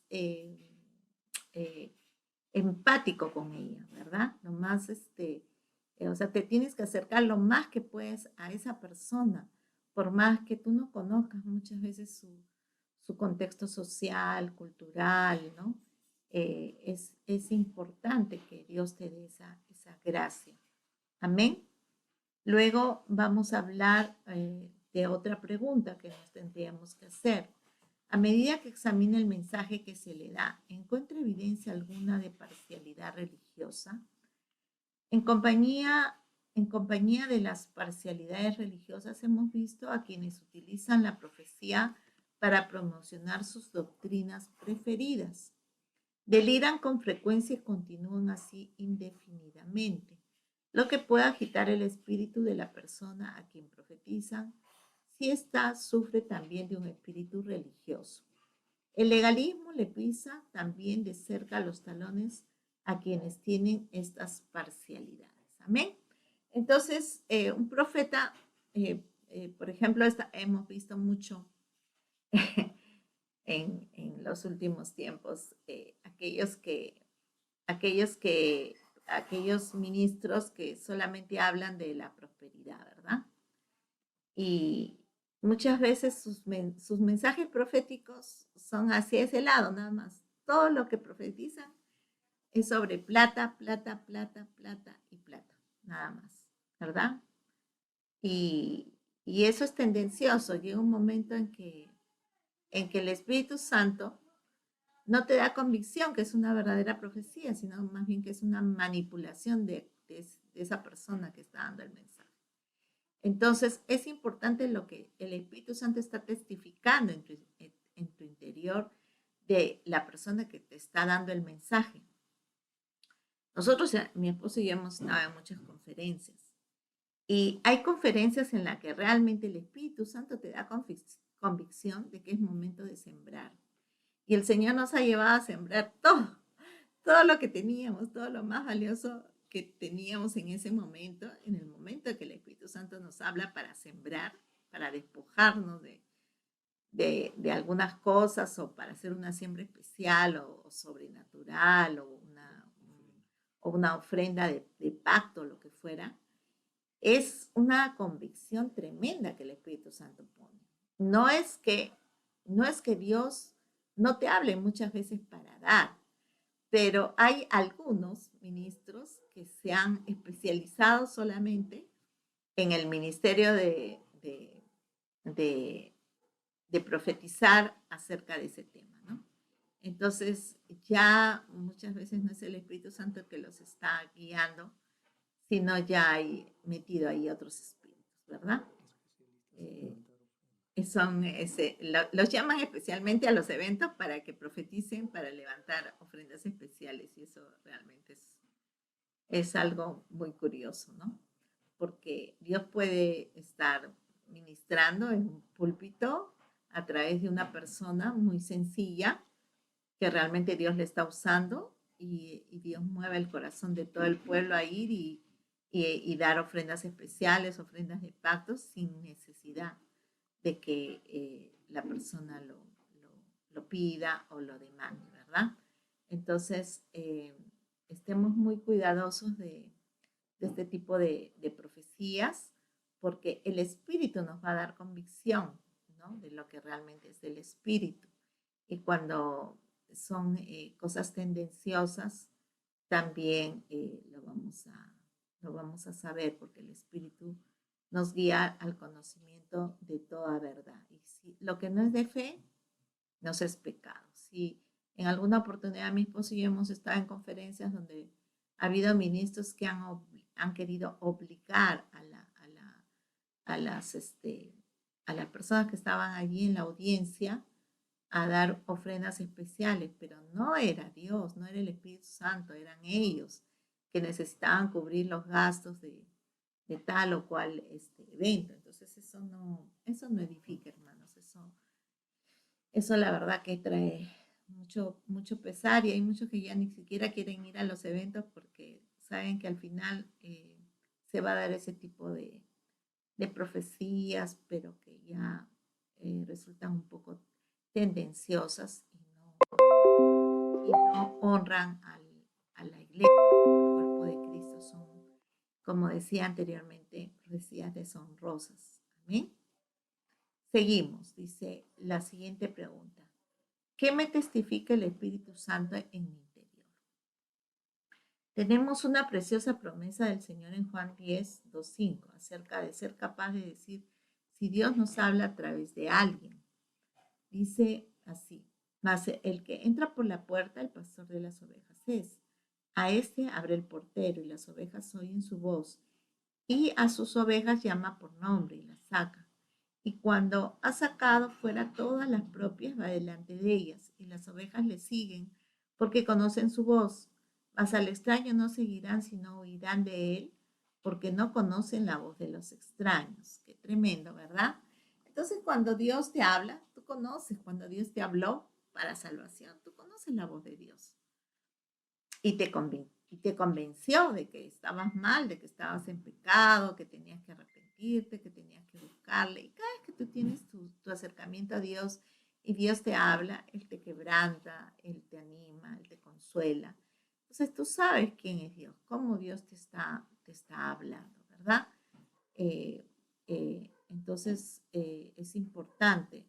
empático con ella, ¿verdad? Lo más, o sea, te tienes que acercar lo más que puedes a esa persona, por más que tú no conozcas muchas veces su contexto social, cultural, ¿no? Es importante que Dios te dé esa gracia. Amén. Luego vamos a hablar de otra pregunta que nos tendríamos que hacer. A medida que examina el mensaje que se le da, ¿encuentra evidencia alguna de parcialidad religiosa? En compañía de las parcialidades religiosas hemos visto a quienes utilizan la profecía para promocionar sus doctrinas preferidas. Deliran con frecuencia y continúan así indefinidamente, lo que puede agitar el espíritu de la persona a quien profetizan si ésta sufre también de un espíritu religioso. El legalismo le pisa también de cerca los talones a quienes tienen estas parcialidades. Amén. Entonces, un profeta, por ejemplo, hemos visto mucho en los últimos tiempos, aquellos ministros que solamente hablan de la prosperidad, ¿verdad? Y muchas veces sus mensajes proféticos son hacia ese lado nada más. Todo lo que profetizan es sobre plata, plata, plata, plata y plata, nada más, ¿verdad? Y, y eso es tendencioso. Llega un momento en que el Espíritu Santo no te da convicción que es una verdadera profecía, sino más bien que es una manipulación de esa persona que está dando el mensaje. Entonces, es importante lo que el Espíritu Santo está testificando en tu interior de la persona que te está dando el mensaje. Nosotros, mi esposo y yo hemos estado en muchas conferencias y hay conferencias en las que realmente el Espíritu Santo te da convicción de que es momento de sembrar. Y el Señor nos ha llevado a sembrar todo lo que teníamos, todo lo más valioso que teníamos en ese momento, en el momento que el Espíritu Santo nos habla para sembrar, para despojarnos de algunas cosas o para hacer una siembra especial o sobrenatural o una ofrenda de pacto, lo que fuera, es una convicción tremenda que el Espíritu Santo pone. No es que Dios no te hable muchas veces para dar, pero hay algunos ministros que se han especializado solamente en el ministerio de profetizar acerca de ese tema, ¿no? Entonces, ya muchas veces no es el Espíritu Santo que los está guiando, sino ya hay metido ahí otros espíritus, ¿verdad? Los llaman especialmente a los eventos para que profeticen, para levantar ofrendas especiales, y eso realmente es algo muy curioso, ¿no? Porque Dios puede estar ministrando en un púlpito a través de una persona muy sencilla que realmente Dios le está usando y Dios mueve el corazón de todo el pueblo a ir y dar ofrendas especiales, ofrendas de pactos sin necesidad de que la persona lo pida o lo demande, ¿verdad? Entonces, estemos muy cuidadosos de este tipo de profecías, porque el Espíritu nos va a dar convicción, ¿no? De lo que realmente es del Espíritu. Y cuando son cosas tendenciosas, también lo vamos a saber, porque el Espíritu nos guía al conocimiento de toda verdad. Y si lo que no es de fe, no es pecado. Si en alguna oportunidad mi esposo y yo hemos estado en conferencias donde ha habido ministros que han querido obligar a las personas que estaban allí en la audiencia a dar ofrendas especiales, pero no era Dios, no era el Espíritu Santo, eran ellos que necesitaban cubrir los gastos de tal o cual evento. Entonces eso no edifica, hermanos, eso la verdad que trae mucho pesar, y hay muchos que ya ni siquiera quieren ir a los eventos porque saben que al final se va a dar ese tipo de profecías, pero que ya resultan un poco tendenciosas y no honran a la iglesia, al cuerpo de Cristo. Son, como decía anteriormente, profecías deshonrosas. Amén. Seguimos, dice la siguiente pregunta. ¿Qué me testifica el Espíritu Santo en mi interior? Tenemos una preciosa promesa del Señor en Juan 10, 2:5, acerca de ser capaz de decir si Dios nos habla a través de alguien. Dice así, mas el que entra por la puerta, el pastor de las ovejas es. A este abre el portero y las ovejas oyen su voz y a sus ovejas llama por nombre y las saca. Y cuando ha sacado fuera todas las propias, va delante de ellas, y las ovejas le siguen, porque conocen su voz. Mas al extraño no seguirán, sino oirán de él, porque no conocen la voz de los extraños. Qué tremendo, ¿verdad? Entonces, cuando Dios te habla, tú conoces, cuando Dios te habló para salvación, tú conoces la voz de Dios. Y te convenció de que estabas mal, de que estabas en pecado, que tenías que arrepentirte, que tenías que buscarle. Y cada vez que tú tienes tu acercamiento a Dios y Dios te habla, Él te quebranta, Él te anima, Él te consuela. Entonces tú sabes quién es Dios, cómo Dios te está hablando, ¿verdad? Entonces es importante,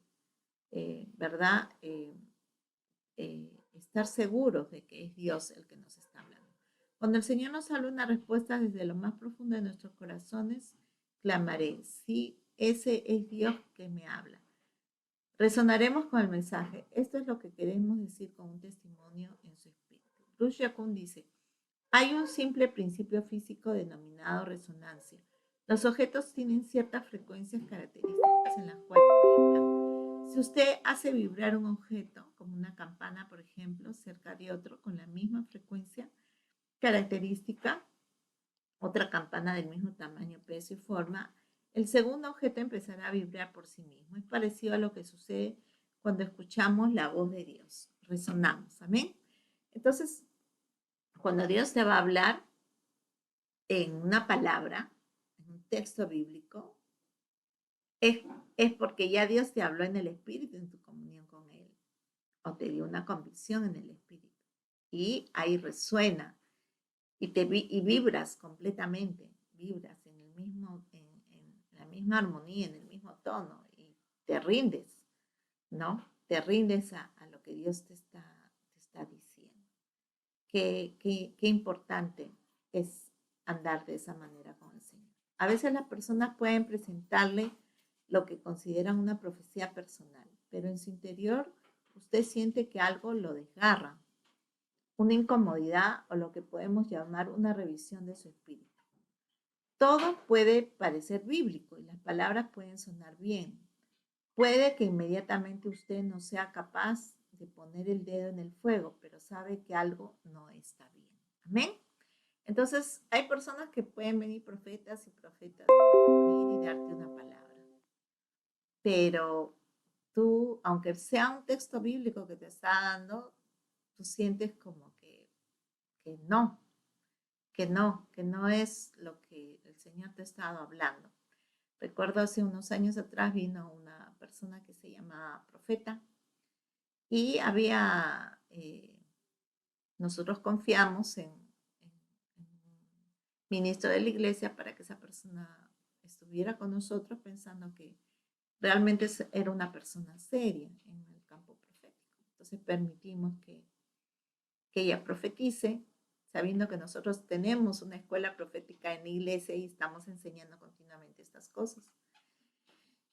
¿verdad? Estar seguros de que es Dios el que nos está hablando. Cuando el Señor nos habla una respuesta desde lo más profundo de nuestros corazones, clamaré, sí, ese es Dios que me habla. Resonaremos con el mensaje. Esto es lo que queremos decir con un testimonio en su espíritu. Bruce Yakun dice, hay un simple principio físico denominado resonancia. Los objetos tienen ciertas frecuencias características en las cuales vibran. Si usted hace vibrar un objeto, como una campana, por ejemplo, cerca de otro con la misma frecuencia característica, otra campana del mismo tamaño, peso y forma, el segundo objeto empezará a vibrar por sí mismo. Es parecido a lo que sucede cuando escuchamos la voz de Dios. Resonamos, ¿amén? Entonces, cuando Dios te va a hablar en una palabra, en un texto bíblico, es porque ya Dios te habló en el Espíritu, en tu comunión con Él, o te dio una convicción en el Espíritu. Y ahí resuena y vibras completamente, vibras en la misma armonía, en el mismo tono, y te rindes, ¿no? Te rindes a lo que Dios te está diciendo. Qué importante es andar de esa manera con el Señor. A veces las personas pueden presentarle lo que consideran una profecía personal, pero en su interior usted siente que algo lo desgarra, una incomodidad o lo que podemos llamar una revisión de su espíritu. Todo puede parecer bíblico y las palabras pueden sonar bien. Puede que inmediatamente usted no sea capaz de poner el dedo en el fuego, pero sabe que algo no está bien. Amén. Entonces, hay personas que pueden venir profetas y y darte una palabra. Pero tú, aunque sea un texto bíblico que te está dando, tú sientes como que no es lo que el Señor te ha estado hablando. Recuerdo hace unos años atrás vino una persona que se llamaba Profeta y nosotros confiamos en un ministro de la iglesia para que esa persona estuviera con nosotros pensando que realmente era una persona seria en el campo profético. Entonces permitimos que ella profetice, sabiendo que nosotros tenemos una escuela profética en la iglesia y estamos enseñando continuamente estas cosas.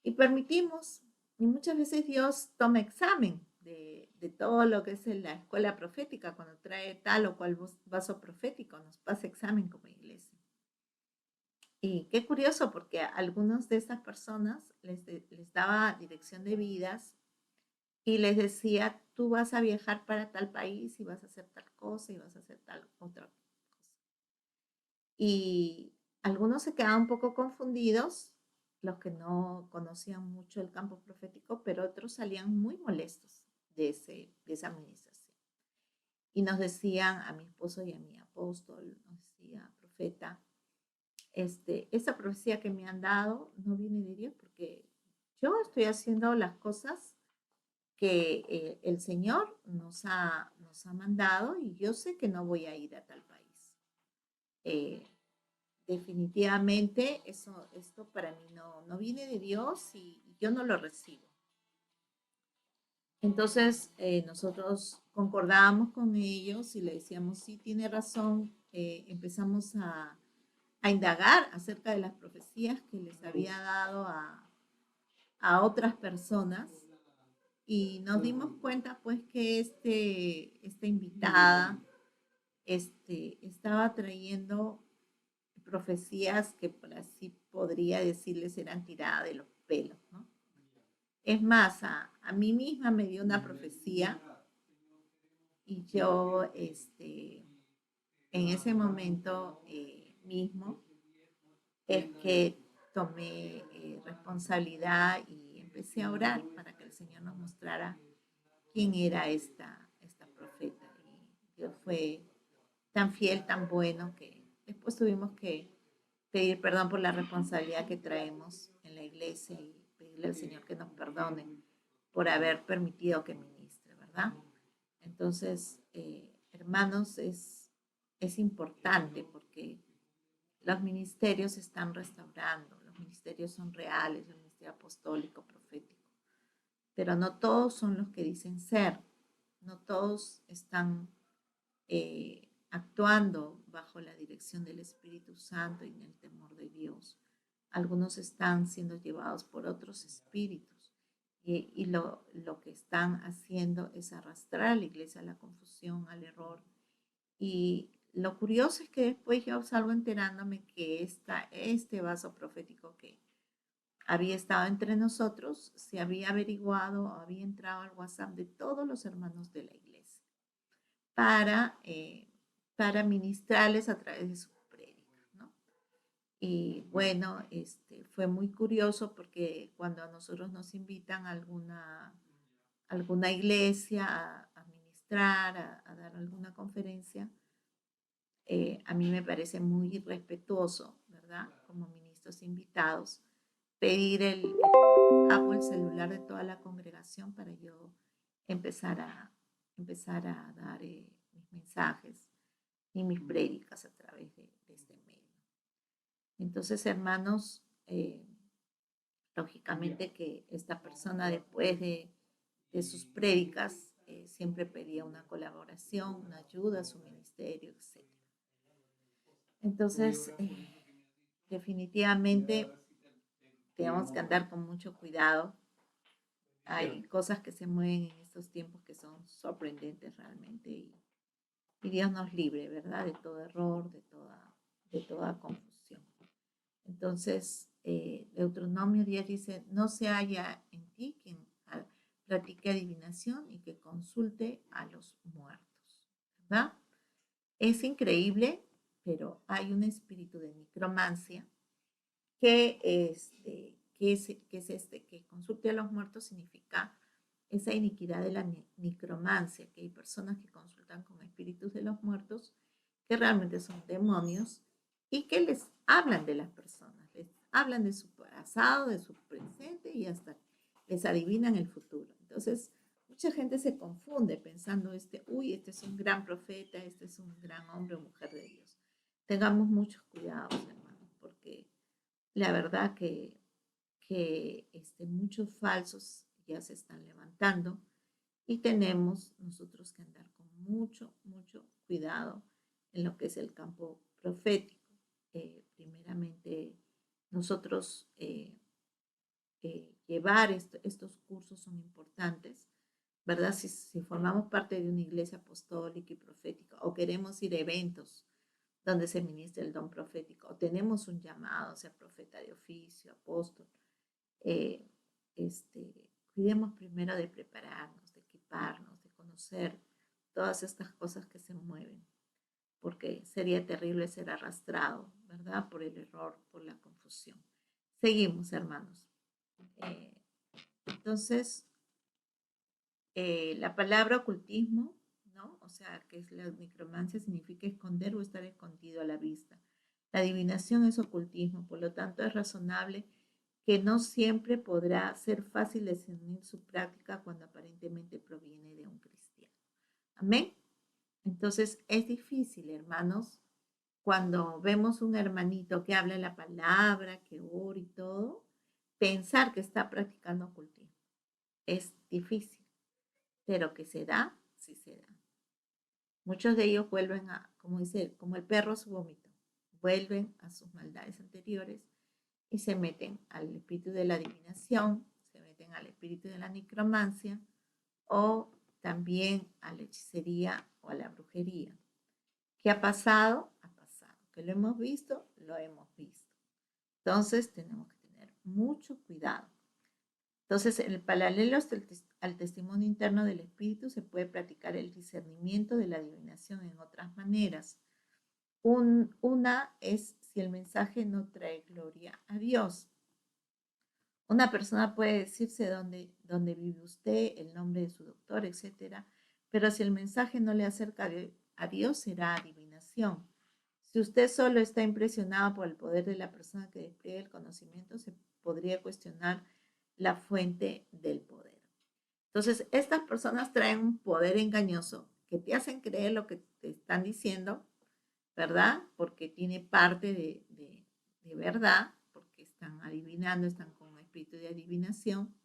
Y permitimos, y muchas veces Dios toma examen de todo lo que es la escuela profética, cuando trae tal o cual vaso profético, nos pasa examen como iglesia. Y qué curioso, porque a algunas de estas personas les daba dirección de vidas y les decía, tú vas a viajar para tal país y vas a hacer tal cosa y vas a hacer tal otra cosa. Y algunos se quedaban un poco confundidos, los que no conocían mucho el campo profético, pero otros salían muy molestos de esa administración. Y nos decían a mi esposo y a mi apóstol, nos decía, profeta, esa profecía que me han dado no viene de Dios porque yo estoy haciendo las cosas que el Señor nos ha mandado y yo sé que no voy a ir a tal país. Eh, definitivamente esto para mí no viene de Dios y yo no lo recibo. Entonces nosotros concordábamos con ellos y le decíamos, sí, tiene razón, empezamos a indagar acerca de las profecías que les había dado a otras personas y nos dimos cuenta pues que esta invitada estaba trayendo profecías que por así podría decirles eran tiradas de los pelos, ¿no? Es más, a mí misma me dio una profecía y yo en ese momento mismo es que tomé responsabilidad y empecé a orar para que el Señor nos mostrara quién era esta profeta. Y Dios fue tan fiel, tan bueno, que después tuvimos que pedir perdón por la responsabilidad que traemos en la iglesia y pedirle al Señor que nos perdone por haber permitido que ministre, ¿verdad? Entonces, hermanos, es importante porque los ministerios se están restaurando, los ministerios son reales, el ministerio apostólico, profético, pero no todos son los que dicen ser, no todos están actuando bajo la dirección del Espíritu Santo y en el temor de Dios. Algunos están siendo llevados por otros espíritus y lo que están haciendo es arrastrar a la iglesia a la confusión, al error. Y lo curioso es que después yo salgo enterándome que este vaso profético que había estado entre nosotros se había averiguado, había entrado al WhatsApp de todos los hermanos de la iglesia para ministrarles a través de sus prédicas, ¿no? Y bueno, fue muy curioso porque cuando a nosotros nos invitan a alguna iglesia a ministrar, a dar alguna conferencia, a mí me parece muy irrespetuoso, ¿verdad? Como ministros invitados, pedir el celular de toda la congregación para yo empezar a dar mis mensajes y mis prédicas a través de este medio. Entonces, hermanos, lógicamente que esta persona después de sus prédicas siempre pedía una colaboración, una ayuda a su ministerio, etc. Entonces, definitivamente tenemos que andar con mucho cuidado. Hay cosas que se mueven en estos tiempos que son sorprendentes realmente y Dios nos libre, ¿verdad? De todo error, de toda confusión. Entonces, Deuteronomio 10 dice, no se haya en ti quien practique adivinación y que consulte a los muertos, ¿verdad? Es increíble, pero hay un espíritu de necromancia que consulte a los muertos significa esa iniquidad de la necromancia, que hay personas que consultan con espíritus de los muertos, que realmente son demonios, y que les hablan de las personas, les hablan de su pasado, de su presente, y hasta les adivinan el futuro. Entonces, mucha gente se confunde pensando, este es un gran profeta, este es un gran hombre o mujer de Dios. Tengamos muchos cuidados, hermanos, porque la verdad que muchos falsos ya se están levantando y tenemos nosotros que andar con mucho cuidado en lo que es el campo profético. Primeramente, nosotros llevar estos cursos son importantes, ¿verdad? Si formamos parte de una iglesia apostólica y profética o queremos ir a eventos donde se ministra el don profético, o tenemos un llamado, sea profeta de oficio, apóstol, cuidemos primero de prepararnos, de equiparnos, de conocer todas estas cosas que se mueven, porque sería terrible ser arrastrado, ¿verdad? Por el error, por la confusión. Seguimos, hermanos. Entonces, la palabra ocultismo, ¿no? O sea, que es la necromancia, significa esconder o estar escondido a la vista. La adivinación es ocultismo, por lo tanto es razonable que no siempre podrá ser fácil discernir su práctica cuando aparentemente proviene de un cristiano. Amén. Entonces es difícil, hermanos, cuando vemos un hermanito que habla la palabra, que ora y todo, pensar que está practicando ocultismo. Es difícil, pero que se da, sí se da. Muchos de ellos vuelven a, como dice, como el perro a su vómito, vuelven a sus maldades anteriores y se meten al espíritu de la adivinación, se meten al espíritu de la necromancia o también a la hechicería o a la brujería. ¿Qué ha pasado? Ha pasado. ¿Que lo hemos visto? Lo hemos visto. Entonces tenemos que tener mucho cuidado. Entonces, en el paralelo al testimonio interno del espíritu se puede practicar el discernimiento de la adivinación en otras maneras. Una es si el mensaje no trae gloria a Dios. Una persona puede decirse dónde vive usted, el nombre de su doctor, etcétera, pero si el mensaje no le acerca a Dios, será adivinación. Si usted solo está impresionado por el poder de la persona que despliega el conocimiento, se podría cuestionar la fuente del poder. Entonces, estas personas traen un poder engañoso que te hacen creer lo que te están diciendo, ¿verdad? Porque tiene parte de verdad, porque están adivinando, están con un espíritu de adivinación,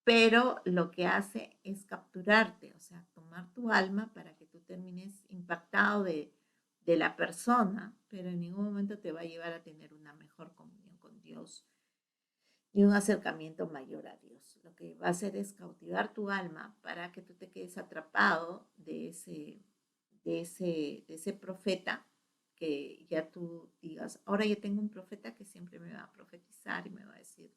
pero lo que hace es capturarte, o sea, tomar tu alma para que tú termines impactado de la persona, pero en ningún momento te va a llevar a tener una mejor comunión con Dios y un acercamiento mayor a Dios. Lo que va a hacer es cautivar tu alma para que tú te quedes atrapado de ese profeta, que ya tú digas, ahora yo tengo un profeta que siempre me va a profetizar y me va a decir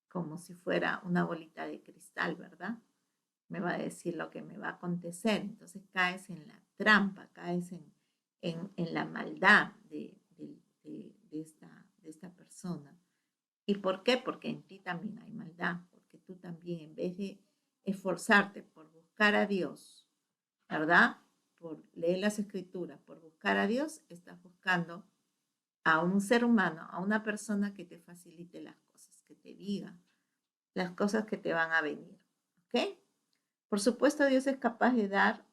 como si fuera una bolita de cristal, ¿verdad? Me va a decir lo que me va a acontecer. Entonces caes en la trampa, caes en la maldad de esta persona. ¿Y por qué? Porque en ti también hay maldad, porque tú también, en vez de esforzarte por buscar a Dios, ¿verdad? Por leer las escrituras, por buscar a Dios, estás buscando a un ser humano, a una persona que te facilite las cosas, que te diga las cosas que te van a venir, ¿ok? Por supuesto, Dios es capaz de dar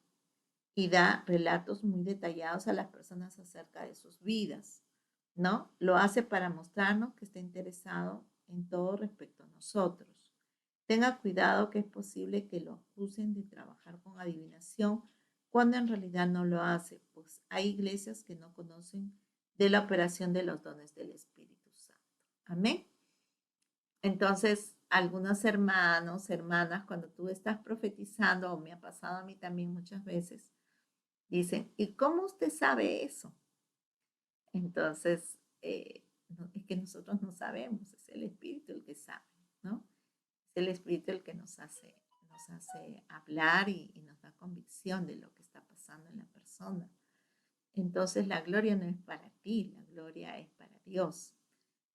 y da relatos muy detallados a las personas acerca de sus vidas, ¿no? Lo hace para mostrarnos que está interesado en todo respecto a nosotros. Tenga cuidado que es posible que lo acusen de trabajar con adivinación cuando en realidad no lo hace, pues hay iglesias que no conocen de la operación de los dones del Espíritu Santo. Amén. Entonces, algunos hermanos, hermanas, cuando tú estás profetizando, o me ha pasado a mí también muchas veces, dicen, ¿y cómo usted sabe eso? Entonces, es que nosotros no sabemos, es el Espíritu el que sabe, ¿no? Es el Espíritu el que nos hace hablar y nos da convicción de lo que está pasando en la persona. Entonces, la gloria no es para ti, la gloria es para Dios.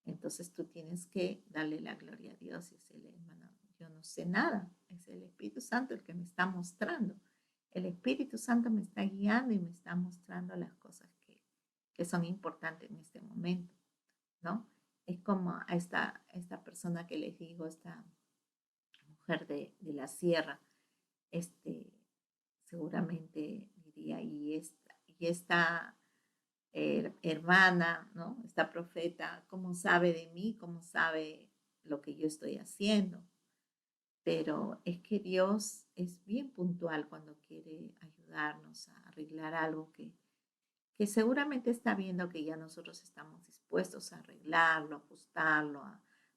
Entonces tú tienes que darle la gloria a Dios y decirle, hermano, yo no sé nada, es el Espíritu Santo el que me está mostrando. El Espíritu Santo me está guiando y me está mostrando las cosas que son importantes en este momento, ¿no? Es como a esta persona que les digo, esta mujer de la sierra, este, seguramente diría, y esta hermana, ¿no? Esta profeta, ¿cómo sabe de mí? ¿Cómo sabe lo que yo estoy haciendo? Pero es que Dios es bien puntual cuando quiere ayudarnos a arreglar algo que seguramente está viendo que ya nosotros estamos dispuestos a arreglarlo, ajustarlo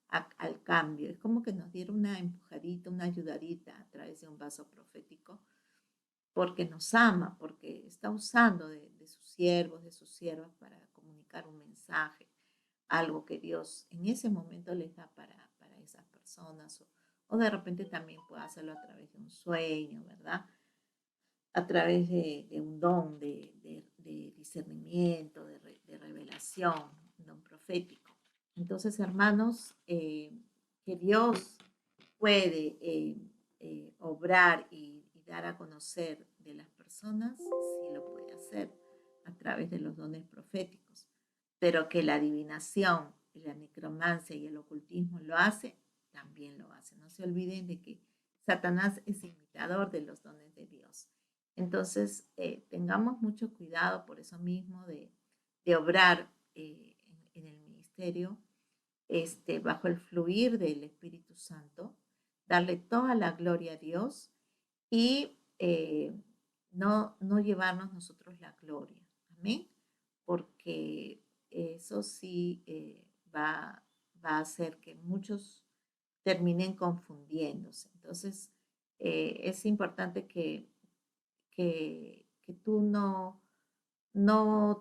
al cambio. Es como que nos diera una empujadita, una ayudadita a través de un vaso profético porque nos ama, porque está usando de sus siervos, de sus siervas para comunicar un mensaje, algo que Dios en ese momento les da para esas personas, o de repente también puede hacerlo a través de un sueño, ¿verdad? A través de un don de discernimiento, de revelación, un don profético. Entonces, hermanos, que Dios puede obrar y dar a conocer de las personas, sí lo puede hacer a través de los dones proféticos. pero que la adivinación, y la necromancia y el ocultismo lo hace, también lo hace. No se olviden de que Satanás es imitador de los dones de Dios. Entonces, tengamos mucho cuidado por eso mismo de obrar en el ministerio bajo el fluir del Espíritu Santo, darle toda la gloria a Dios y no llevarnos nosotros la gloria. Amén. Porque eso sí va a hacer que muchos terminen confundiéndose. Entonces, es importante que tú no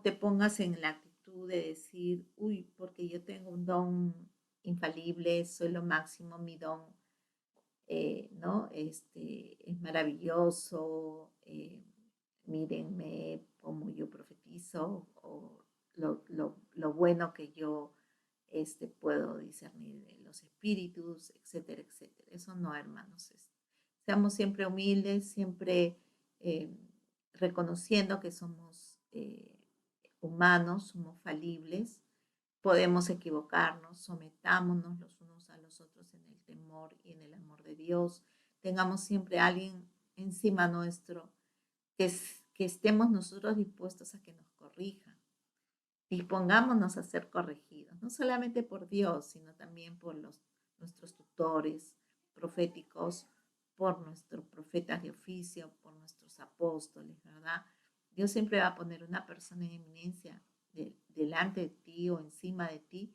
te pongas en la actitud de decir, uy, porque yo tengo un don infalible, soy lo máximo, mi don, ¿no? Es maravilloso, mírenme como yo profetizo o lo bueno que yo puedo discernir de los espíritus, etcétera, etcétera. Eso no, hermanos. Seamos siempre humildes, siempre eh, reconociendo que somos humanos, somos falibles, podemos equivocarnos, sometámonos los unos a los otros en el temor y en el amor de Dios. Tengamos siempre a alguien encima nuestro, que estemos nosotros dispuestos a que nos corrija. Dispongámonos a ser corregidos, no solamente por Dios, sino también por nuestros tutores proféticos, por nuestros profetas de oficio, por nuestros apóstoles, ¿verdad? Dios siempre va a poner una persona en eminencia delante de ti o encima de ti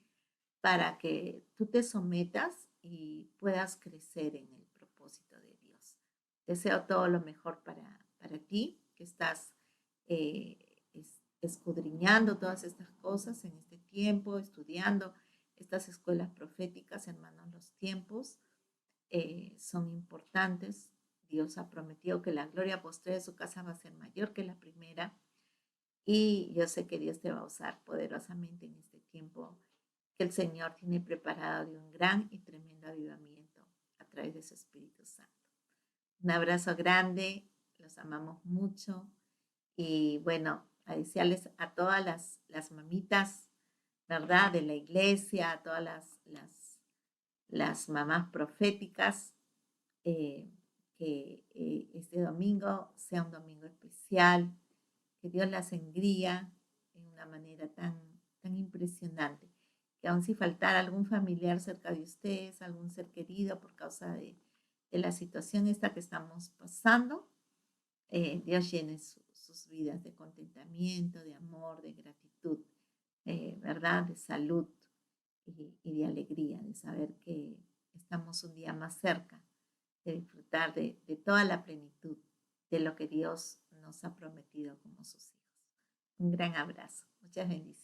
para que tú te sometas y puedas crecer en el propósito de Dios. Deseo todo lo mejor para ti, que estás eh, escudriñando todas estas cosas en este tiempo, estudiando estas escuelas proféticas, hermanos, los tiempos son importantes. Dios ha prometido que la gloria postrera de su casa va a ser mayor que la primera. Y yo sé que Dios te va a usar poderosamente en este tiempo que el Señor tiene preparado de un gran y tremendo avivamiento a través de su Espíritu Santo. Un abrazo grande, los amamos mucho y bueno, a desearles a todas las mamitas, ¿verdad? De la iglesia, a todas las mamás proféticas, que este domingo sea un domingo especial, que Dios las engría de una manera tan impresionante, que aun si faltara algún familiar cerca de ustedes, algún ser querido por causa de la situación esta que estamos pasando, Dios llene sus vidas de contentamiento, de amor, de gratitud, ¿verdad? De salud y de alegría, de saber que estamos un día más cerca de disfrutar de toda la plenitud de lo que Dios nos ha prometido como sus hijos. Un gran abrazo. Muchas bendiciones.